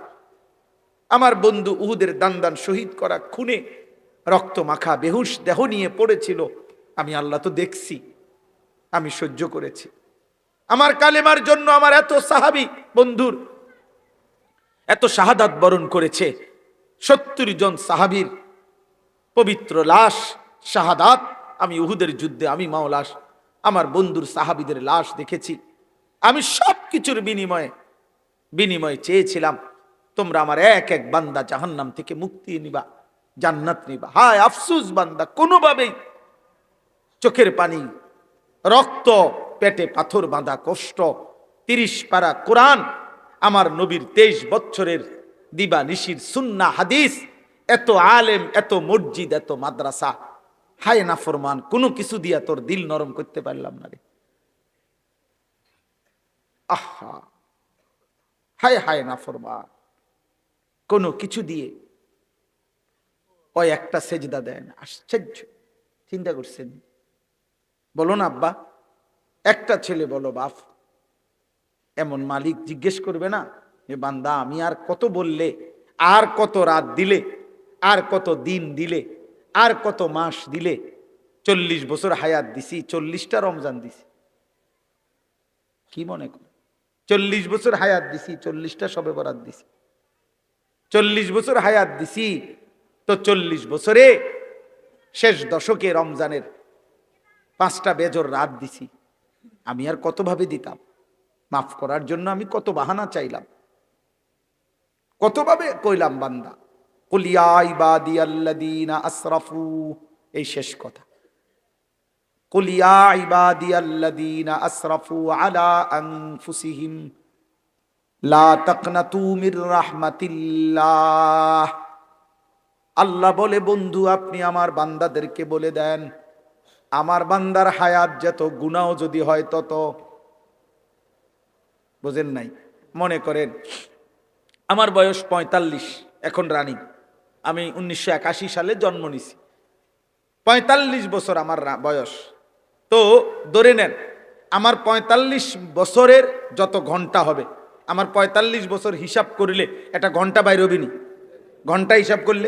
আমার বন্ধু উহুদের দান শহীদ করা খুনে রক্ত মাখা বেহুশ দেহ নিয়ে পড়েছিল, আমি আল্লাহ তো দেখছি, আমি সহ্য করেছি। আমার কালেমার জন্য আমার এত সাহাবী বন্ধুর এত শাহাদাত বরণ করেছে। 70 জন সাহাবীর পবিত্র লাশ শাহাদাত, আমি উহুদের যুদ্ধে, আমি মাওলাশ আমার বন্ধুর সাহাবীদের লাশ দেখেছি। আমি সব কিছুর বিনিময়ে চেয়েছিলাম, তোমরা আমার এক এক বান্দা জাহান্নাম থেকে মুক্তি নিবা, জান্নাত নিবা। হায় আফসুস বান্দা কোনোভাবেই চোখের পানি, রক্ত, পেটে পাথর বাঁধা কষ্ট, 30 পারা কোরআন, আমার নবীর 23 বছরের দিবা নিশির সুন্নাহ হাদিস, এত আলেম, এত মসজিদ, এত মাদ্রাসা, হায় নাফরমান, কোনো কিছু দিয়া তোর দিল নরম করতে পারলাম না রে। আহা, হায় হায় নাফরমান, কোনো কিছু দিয়ে ওই একটা সেজদা দেয় না। আশ্চর্য, চিন্তা করছেন? বলো না আব্বা, একটা ছেলে বলো বাপ, এমন মালিক জিজ্ঞেস করবে না যে বান্দা আমি আর কত বললে, আর কত রাত দিলে, আর কত দিন দিলে, আর কত মাস দিলে? 40 বছর হায়াত দিছি, 40টা রমজান দিছি, কি মনে কর? 40 বছর হায়াত দিছি, 40টা শবে বরাত দিছি। 40 বছর হায়াত দিছি তো 40 বছরে শেষ দশকে রমজানের 5টা বেজর রাত দিছি, আমি আর কতভাবে দিতাম? মাফ করার জন্য আমি কত বাহানা চাইলাম, কতভাবে কইলাম বান্দা, কুল ইয়া ইবাদিয়াল্লাযীনা আসরাফু, এই শেষ কথা, কুল ইয়া ইবাদিয়াল্লাযীনা আসরাফু আলা আনফুসিহিম লা তাকনাতু মির রাহমাতিল্লাহ। আল্লাহ বলে, বন্ধু আপনি আমার বান্দাদেরকে বলে দেন, আমার বান্দার হায়াত যত, গুনাহ যদি হয় তত। বুঝেন নাই? মনে করেন আমার বয়স 45 এখন রানিং, আমি 1981 সালে জন্ম নিছি, 45 বছর আমার বয়স। তো ধরে নেন আমার 45 বছরের যত ঘন্টা হবে, আমার 45 বছর হিসাব করলে একটা ঘন্টা বাইর হবিনি? ঘন্টা হিসাব করলে,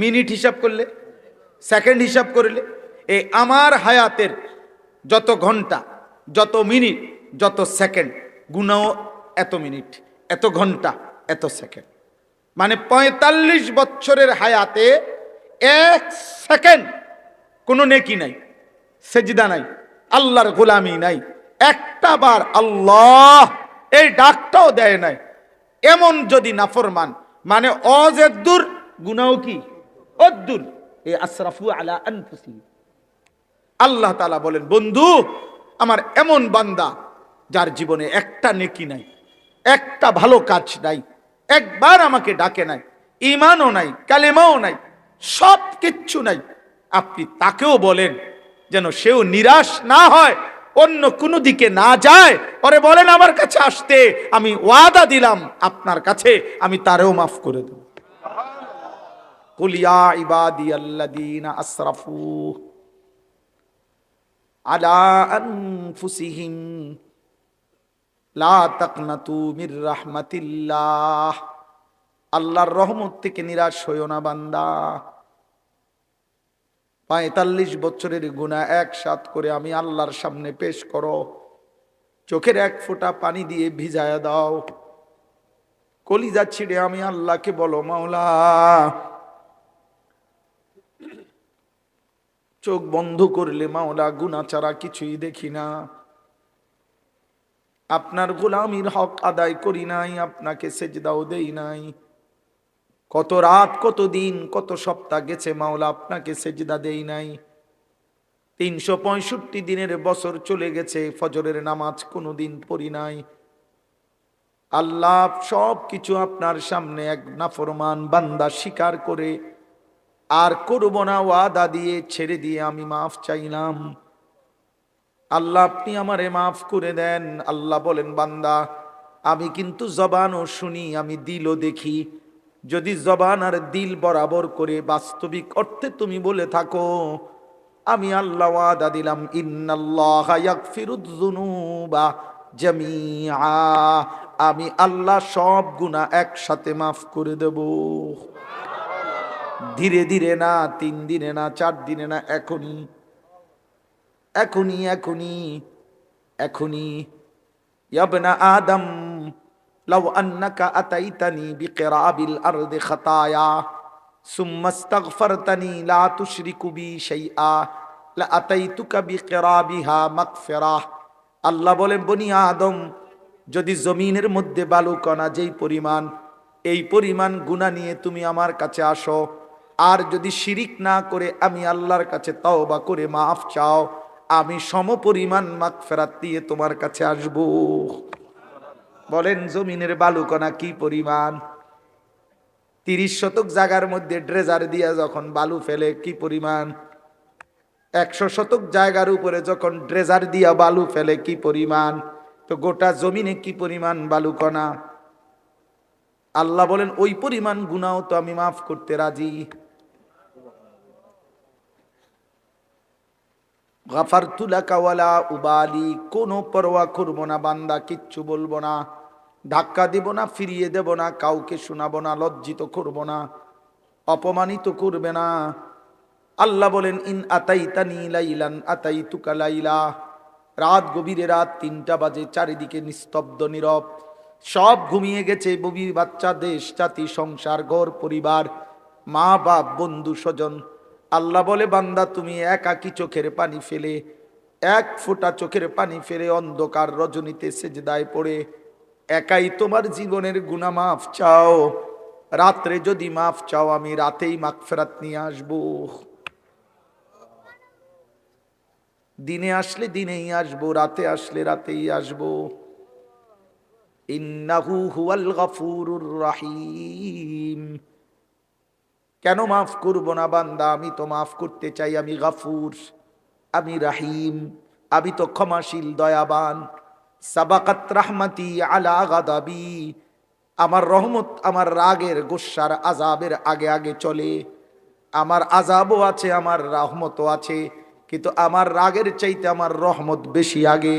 মিনিট হিসাব করলে, সেকেন্ড হিসাব করলে, এই আমার হায়াতের যত ঘন্টা, যত মিনিট, যত সেকেন্ড, গুনাও এত মিনিট, এত ঘন্টা, এত সেকেন্ড। মানে 45 বছরের হায়াতে 1 সেকেন্ড কোনো নেকি নাই, সেজদা নাই, আল্লাহর গোলামি নাই, একটা বার আল্লাহ এই ডাকটাও দেয় নাই। এমন যদি নাফরমান, মানে অজেদ্দুর গুনাও কি অদ্দুর, এই আসরাফু আলা আনফুসিহিম। আল্লাহ তাআলা বলেন, বন্ধু আমার এমন বান্দা যার জীবনে একটা নেকি নাই, একটা ভালো কাজ নাই, একবার আমাকে ডাকে নাই, ঈমানও নাই, কালেমাও নাই, সব কিচ্ছু নাই, আপনি তাকেও বলেন যেন সেও নিরাশ না হয়, অন্য কোনো দিকে না যায়, ওরে বলেন আমার কাছে আসতে, আমি ওয়াদা দিলাম আপনার কাছে আমি তারেও মাফ করে দেব। কুল ইয়া ইবাদিয়াল্লাযীনা আসরাফু আলা আনফুসিহিম লা তাকনাতু মির রাহমাতিল্লাহ। আল্লাহর রহমত থেকে নিরাশ হইও না বান্দা। ৪৫ বছরের গুনাহ একসাথ করে আমি আল্লাহর সামনে পেশ করো, চোখের এক ফোঁটা পানি দিয়ে ভিজায়া দাও, কলিজা ছিঁড়ে আমি আল্লাহকে বলো, মাওলা চোখ বন্ধ করলে মাওলা গুনাহ ছাড়া কিছুই দেখি না, আপনার গোলামির হক আদায় করি নাই, আপনাকে সেজদাও দেই নাই, কত রাত কত দিন কত সপ্তাহ গেছে মাওলা আপনাকে সেজদা দেই নাই, ৩৬৫ দিনের বছর চলে গেছে, ফজরের নামাজ কোনোদিন পড়ি নাই। আল্লাহ সব কিছু আপনার সামনে এক নাফরমান বান্দা স্বীকার করে আর করব না ওয়াদা দিয়ে ছেড়ে দিয়ে আমি মাফ চাইলাম। আল্লাহ আপনি আমারে মাফ করে দেন। আল্লাহ বলেন, বান্দা আমি কিন্তু জবানও শুনি, আমি দিলও দেখি। যদি জবান আর দিল বরাবর করে বাস্তবিক অর্থে তুমি বলে থাকো, আমি আল্লাহ ওয়াদা দিলাম, ইন্নাল্লাহা ইয়াগফিরুয যুনুবা জামিআ, আমি আল্লাহ সব গুনাহ একসাথে মাফ করে দেব। ধীরে ধীরে না, 3 দিনে না, 4 দিনে না, এখনই এখনই এখনই এখনই। ইয়া ইবনা আদম লাউ আন্নাকা আতাইতানি বিকিরাবিল আরদি খাতায়া সুম্মা ইস্তাগফারতানি লা তুশরিকু বি শাইআ লা আতাইতুকা বিকিরাবিহা মাগফিরাহ। আল্লাহ বলেন, বনি আদম, যদি জমিনের মধ্যে বালুকণা যেই পরিমাণ, এই পরিমাণ গুনাহ নিয়ে তুমি আমার কাছে আসো, আর যদি শিরিক না করে আমি আল্লাহর কাছে তওবা করে মাফ চাও, আমি সমপরিমাণ মাগফিরাত দিয়ে তোমার কাছে আসব। বলেন জমিনের বালুকণা কি পরিমাণ? 30 শতক জায়গার মধ্যে ড্রেজার দিয়া যখন বালু ফেলে কি পরিমাণ? 100 শতক জায়গার উপরে যখন ড্রেজার দিয়া বালু ফেলে কি পরিমাণ? তো গোটা জমিনে কি পরিমাণ বালুকণা? আল্লাহ বলেন, ওই পরিমাণ গুনাহ তো আমি মাফ করতে রাজি। গাফারতু লাকা ওয়ালা উবালি, কোনো পরোয়া করব না বান্দা, কিচ্ছু বলবো না, ধাক্কা দেব না, ফিরিয়ে দেব না, কাউকে শোনাবো না, লজ্জিত করব না, অপমানিত করবে না। আল্লাহ বলেন, ইন আতাইতানি লাইলান আতাইতুকা লাইলা, রাত গভীরে, রাত 3টা বাজে, চারিদিকে নিস্তব্ধ নীরব, সব ঘুমিয়ে গেছে, ববি বাচ্চা, দেশ জাতি সংসার ঘর পরিবার, মা বাপ বন্ধু স্বজন। আল্লাহ বলে, বান্দা তুমি একাকী চোখের পানি ফেলে, এক ফোঁটা চোখের পানি ফেলে অন্ধকার রজনীতে সেজদায় পড়ে একাই তোমার জীবনের গুনাহ মাফ চাও। রাত্রে যদি মাফ চাও, আমি রাতেই মাগফিরাত নিয়ে আসবো। দিনে আসলে দিনেই আসবো, রাতে আসলে রাতেই আসবো। ইন্নাহু হুয়াল গফুরুর রহিম। কেন মাফ করব না বান্দা? আমি তো মাফ করতে চাই, আমি গফুর, আমি রাহিম, আমি তো ক্ষমাশীল দয়াবান। সাবাকাত রাহমাতি আলা গাদাবি, আমার রহমত আমার রাগের গোস্সার আযাবের আগে আগে চলে। আমার আযাবও আছে, আমার রহমতও আছে, কিন্তু আমার রাগের চাইতে আমার রহমত বেশি আগে।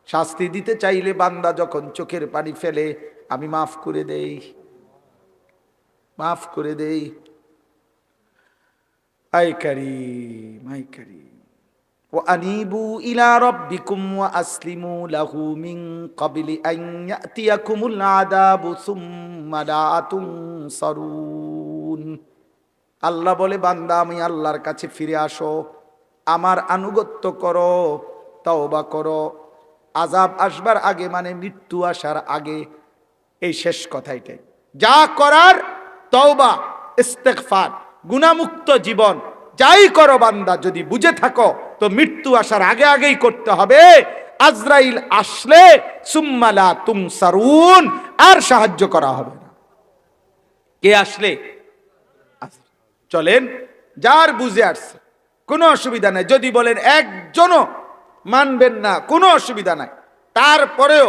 শাস্তি দিতে চাইলে বান্দা যখন চোখের পানি ফেলে, আমি মাফ করে দেই, মাফ করে দেই। আই কারীম, আই কারীম। ওয়া আনিবু ইলা রাব্বিকুম ওয়া আসলিমু লাহু মিন ক্বাবলি আন ইয়াতিয়াকুমুল আযাবু সুম্মা লা তুনসারুন। আল্লাহ বলে, বান্দা আমি আল্লাহর কাছে ফিরে আসো, আমার আনুগত্য করো, তওবা করো। আযাব আসবার আগে মানে মৃত্যু আসার আগে, এই শেষ কথাইটাই। যা করার তওবা, ইস্তেগফার, গুনাহমুক্ত জীবন, যাই করো বান্দা যদি বুঝে থাকো তো মৃত্যু আসার আগে আগেই করতে হবে। আজরাইল আসলে সুম্মা লা তুনসারুন, আর সাহায্য করা হবে না। কে আসলে? চলেন, যার বুঝে আসছে কোনো অসুবিধা নাই। যদি বলেন একজনও মানবেন না, কোনো অসুবিধা নাই। তারপরেও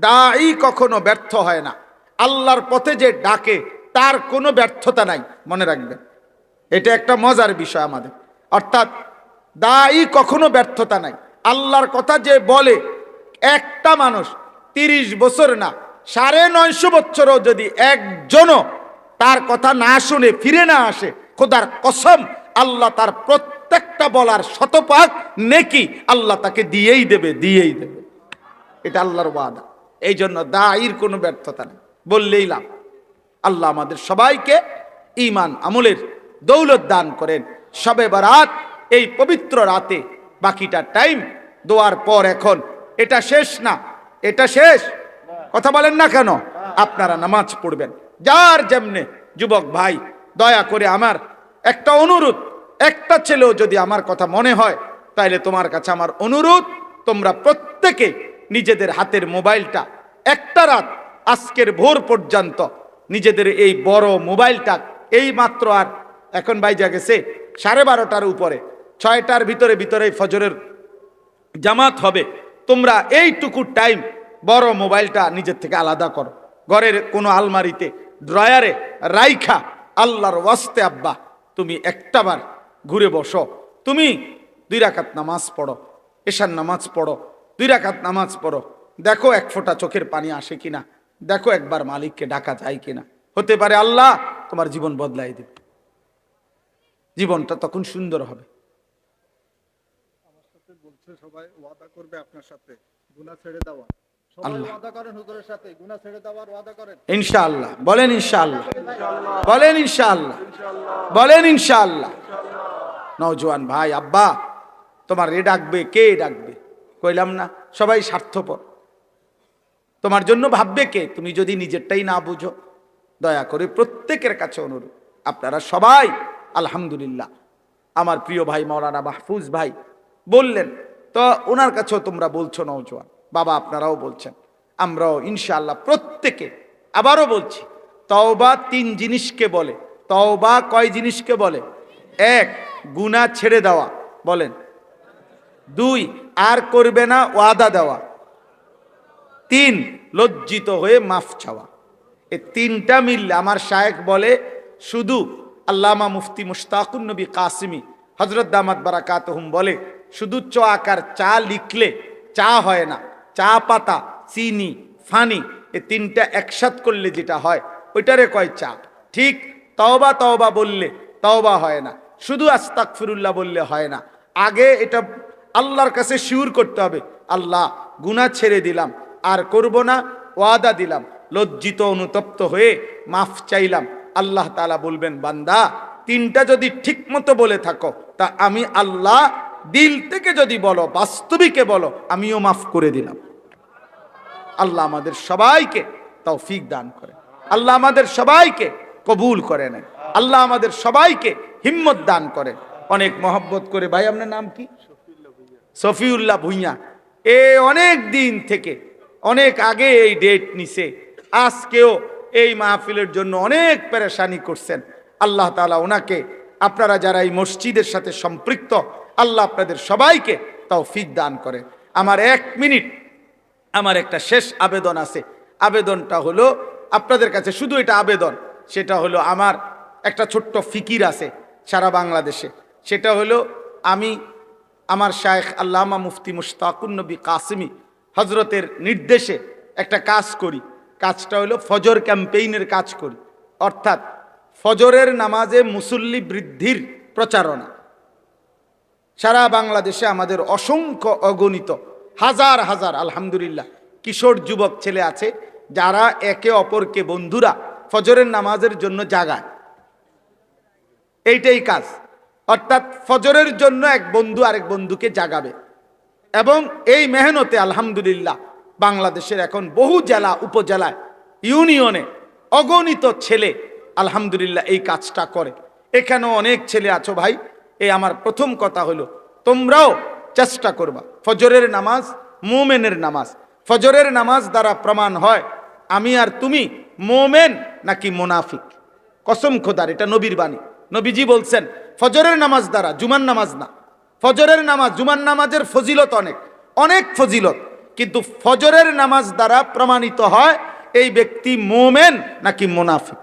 দাঈ কখনো ব্যর্থ হয় না। আল্লাহর পথে যে ডাকে তার কোনো ব্যর্থতা নাই, মনে রাখবেন। এটা একটা মজার বিষয় আমাদের। অর্থাৎ দাঈ কখনো ব্যর্থতা নাই। আল্লাহর কথা যে বলে, একটা মানুষ 30 বছর না 950 বছরও যদি একজনও তার কথা না শুনে ফিরে না আসে, খোদার কসম আল্লাহ তার প্রত্যেকটা বলার শতভাগ নেকি আল্লাহ তাকে দিয়েই দেবে, দিয়েই দেবে। এটা আল্লাহর ওয়াদা। এই জন্য দাঈর কোনো ব্যর্থতা নেই, বললেই লাভ। আল্লাহ আমাদের সবাইকে ঈমান আমলের দৌলত দান করেন। শবে বারাত এই পবিত্র রাতে বাকিটা টাইম দোয়ার পর, এখন এটা শেষ না, এটা শেষ কথা বলেন না কেন? আপনারা নামাজ পড়বেন যার যেমনে। যুবক ভাই, দয়া করে আমার একটা অনুরোধ, একটা ছেলেও যদি আমার কথা মনে হয়, তাইলে তোমার কাছে আমার অনুরোধ, তোমরা প্রত্যেকে নিজেদের হাতের মোবাইলটা একটা রাত আজকের ভোর পর্যন্ত নিজেদের এই বড় মোবাইলটা, এই মাত্র আর এখন বাইজা গেছে 12:30টার উপরে, 6টার ভিতরে ফজরের জামাত হবে। তোমরা এইটুকু টাইম বড় মোবাইলটা নিজের থেকে আলাদা করো, ঘরের কোনো আলমারিতে ড্রয়ারে রাইখা আল্লাহর ওয়াস্তে আব্বা তুমি একটাবার ঘুরে বসো। তুমি 2 রাকাত নামাজ পড়ো, এশার নামাজ পড়ো, 2 রাকাত নামাজ পড়ো। দেখো এক ফোঁটা চোখের পানি আসে কিনা, দেখো একবার মালিককে ডাকা যায় কিনা। হতে পারে আল্লাহ তোমার জীবন বদলাই দেবে, জীবনটা তখন সুন্দর হবে। আমার সাথে বলছে সবাই ওয়াদা করবে আপনার সাথে গুনাহ ছেড়ে দেওয়া। সবাই ওয়াদা করেন হুজুরের সাথে গুনাহ ছেড়ে দেওয়ার ওয়াদা করেন ইনশাআল্লাহ। বলেন ইনশাআল্লাহ, বলেন ইনশাআল্লাহ, বলেন ইনশাআল্লাহ। নওজোয়ান ভাই, আব্বা তোমার রে ডাকবে, কে ডাকবে? কইলাম না, সবাই স্বার্থপর। তোমার জন্য ভাববে কে, তুমি যদি নিজেরটাই না বুঝো? দয়া করে প্রত্যেকের কাছে অনুরোধ, আপনারা সবাই আলহামদুলিল্লাহ আমার প্রিয় ভাই মাওলানা মাহফুজ ভাই বললেন, তো ওনার কাছেও তোমরা বলছো নওজোয়ান বাবা, আপনারাও বলছেন, আমরাও ইনশাআল্লাহ প্রত্যেকে। আবারও বলছি, তওবা 3 জিনিসকে বলে। তওবা কয় জিনিসকে বলে? 1 গুনাহ ছেড়ে দেওয়া, বলেন। 2 আর করবে না ওয়াদা দেওয়া। 3 লজ্জিত হয়ে মাফ চাওয়া। এই 3টা মিললে আমার শায়েখ বলে, শুধু আল্লামা মুফতি মুশতাকুন নবী কাসিমি হযরত দামাত বারাকাতুহুম বলে, শুধু চ আকার চা লিখলে চা হয় না। চা পাতা, চিনি, ফানি, এই 3টা একসাথ করলে যেটা হয় ওইটারে কয় চা। ঠিক তওবা তওবা বললে তওবা হয় না, শুধু আস্তাগফিরুল্লাহ বললে হয় না। আগে এটা আল্লাহর কাছে শিওর করতে হবে, আল্লাহ গুনাহ ছেড়ে দিলাম, আর করব না, ওয়াদা দিলাম, লজ্জিত অনুতপ্ত হয়ে মাফ চাইলাম। আল্লাহ তাআলা বলবেন, বান্দা 3টা যদি ঠিক মতো বলে থাকো, তা আমি আল্লাহ দিল থেকে যদি বলো, বাস্তবিকে বলো, আমিও মাফ করে দিলাম। আল্লাহ আমাদের সবাইকে তৌফিক দান করে, আল্লাহ আমাদের সবাইকে কবুল করে নেন, আল্লাহ আমাদের সবাইকে হিম্মত দান করে। অনেক মহব্বত করে ভাই, আপনার নাম কি? সফিউল্লাহ ভুঁইয়া। এ অনেক দিন থেকে, অনেক আগে এই ডেট নিছে, আজকেও এই মাহফিলের জন্য অনেক পেরেশানি করছেন। আল্লাহ তাআলা ওনাকে, আপনারা যারা এই মসজিদের সাথে সম্পৃক্ত, আল্লাহ আপনাদের সবাইকে তৌফিক দান করে। আমার 1 মিনিট, আমার একটা শেষ আবেদন আছে। আবেদনটা হলো আপনাদের কাছে, শুধু এটা আবেদন, সেটা হলো আমার একটা ছোট্ট ফিকির আছে সারা বাংলাদেশে। সেটা হলো, আমি আমার শায়েখ আল্লামা মুফতি মুশতাকুন নবী কাসিমি হজরতের নির্দেশে একটা কাজ করি। কাজটা হলো ফজর ক্যাম্পেইনের কাজ করি, অর্থাৎ ফজরের নামাজে মুসল্লি বৃদ্ধির প্রচারণা। সারা বাংলাদেশে আমাদের অসংখ্য অগণিত হাজার হাজার আলহামদুলিল্লাহ কিশোর যুবক ছেলে আছে, যারা একে অপরকে বন্ধুরা ফজরের নামাজের জন্য জাগায়। এইটাই কাজ, অর্থাৎ ফজরের জন্য এক বন্ধু আরেক বন্ধুকে জাগাবে। এবং এই মেহনতে আলহামদুলিল্লাহ বাংলাদেশের এখন বহু জেলা, উপজেলায়, ইউনিয়নে অগণিত ছেলে আলহামদুলিল্লাহ এই কাজটা করে। এখানেও অনেক ছেলে আছো ভাই। এই আমার প্রথম কথা হলো, তোমরাও চেষ্টা করবা। ফজরের নামাজ মুমিনের নামাজ। ফজরের নামাজ দ্বারা প্রমাণ হয় আমি আর তুমি মুমিন নাকি মুনাফিক। কসম খোদার, এটা নবীর বাণী। নবীজি বলছেন ফজরের নামাজ দ্বারা, জুমার নামাজ না, ফজরের নামাজ, জুমার নামাজের ফজিলত অনেক অনেক ফজিলত, কিন্তু ফজরের নামাজ দ্বারা প্রমাণিত হয় এই ব্যক্তি মোমেন নাকি মুনাফিক,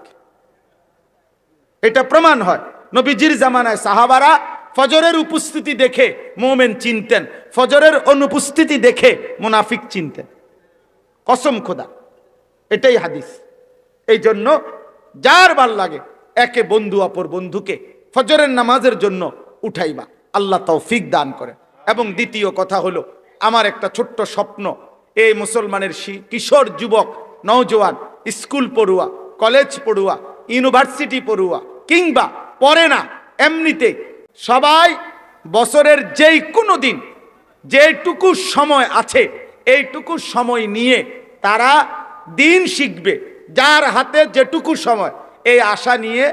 এটা প্রমাণ হয়। নবীজির জামানায় সাহাবারা ফজরের উপস্থিতি দেখে মোমেন চিনতেন, ফজরের অনুপস্থিতি দেখে মুনাফিক চিনতেন। কসম খোদা, এটাই হাদিস। এই জন্য যার ভাল লাগে একে বন্ধু অপর বন্ধুকে ফজরের নামাজের জন্য উঠাইবা, আল্লাহ তৌফিক দান করে। এবং দ্বিতীয় কথা হলো, আমার একটা ছোট্ট স্বপ্ন, এই মুসলমানের কিশোর যুবক নওজোয়ান, স্কুল পড়ুয়া, কলেজ পড়ুয়া, ইউনিভার্সিটি পড়ুয়া কিংবা পড়ে না, এমনিতে সবাই বছরের যেই কোনো দিন যেটুকু সময় আছে এইটুকু সময় নিয়ে তারা দিন শিখবে, যার হাতে যেটুকু সময়, এই আশা নিয়ে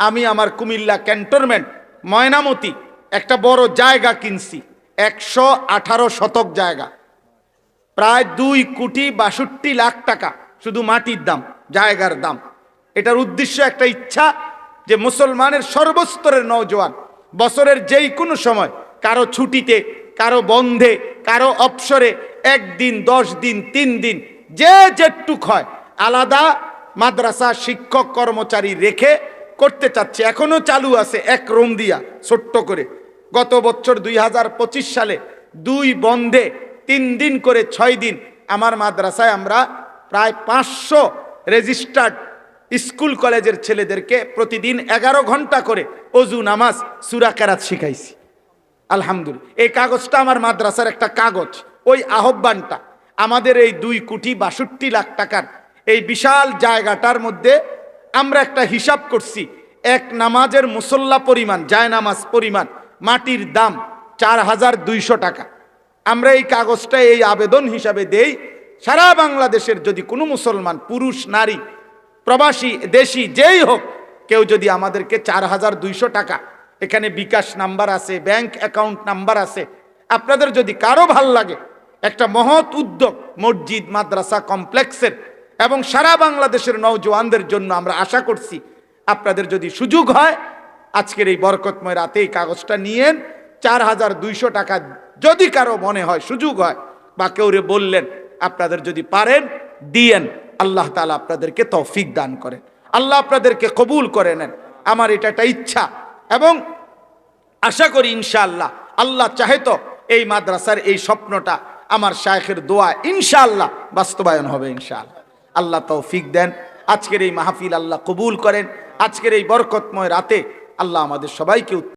আমি আমার কুমিল্লা ক্যান্টনমেন্ট ময়নামতি একটা বড় জায়গা কিনছি, 118 শতক জায়গা, প্রায় 2,62,00,000 টাকা শুধু মাটির দাম, জায়গার দাম। এটার উদ্দেশ্য একটা ইচ্ছা যে মুসলমানের সর্বস্তরের নওজোয়ান বছরের যেই কোনো সময়, কারো ছুটিতে, কারো বন্ধে, কারো অবসরে, 1 দিন, 10 দিন, 3 দিন, যে যেটুক হয় আলাদা মাদ্রাসা শিক্ষক কর্মচারী রেখে করতে চাচ্ছে। এখনো চালু আছে এক রুম দিয়া ছোট্ট করে। গত বছর 2025 সালে 2 বন্ধে 3 দিন করে 6 দিন আমার মাদ্রাসায় আমরা প্রায় 500 রেজিস্টার্ড স্কুল কলেজের ছেলেদেরকে প্রতিদিন 11 ঘন্টা করে অজু, নামাজ, সূরা কেরাত শিখাইছি। আলহামদুলিল্লাহ, এই কাগজটা আমার মাদ্রাসার একটা কাগজ। ওই আহ্বানটা আমাদের এই 2,62,00,000 টাকার এই বিশাল জায়গাটার মধ্যে আমরা একটা হিসাব করছি, এক নামাজের মুসল্লা পরিমাণ, জায়নামাজ পরিমাণ মাটির দাম 4,200 টাকা। আমরা এই কাগজটা এই আবেদন হিসাবে দেই, সারা বাংলাদেশের যদি কোনো মুসলমান, পুরুষ নারী, প্রবাসী দেশি যেই হোক, কেউ যদি আমাদেরকে 4,200 টাকা, এখানে বিকাশ নাম্বার আছে, ব্যাংক অ্যাকাউন্ট নাম্বার আছে, আপনাদের যদি কারো ভাল লাগে, একটা মহৎ উদ্যোগ মসজিদ মাদ্রাসা কমপ্লেক্সের এবং সারা বাংলাদেশের নওজোয়ানদের জন্য আমরা আশা করছি, আপনাদের যদি সুযোগ হয় আজকের এই বরকতময় রাতে এই কাগজটা নিয়েন। 4,200 টাকা যদি কারো মনে হয়, সুযোগ হয়, বা কেউরে বললেন, আপনাদের যদি পারেন দিয়েন। আল্লাহ তাআলা আপনাদেরকে তৌফিক দান করেন, আল্লাহ আপনাদেরকে কবুল করে নেন। আমার এটা একটা ইচ্ছা এবং আশা করি ইনশাআল্লাহ, আল্লাহ চাহে তো এই মাদ্রাসার এই স্বপ্নটা আমার শায়েখের দোয়া ইনশাআল্লাহ বাস্তবায়ন হবে ইনশাআল্লাহ। আল্লাহ তৌফিক দেন। আজকের এই মাহফিল আল্লাহ কবুল করেন। আজকের এই বরকতময় রাতে আল্লাহ আমাদের সবাইকে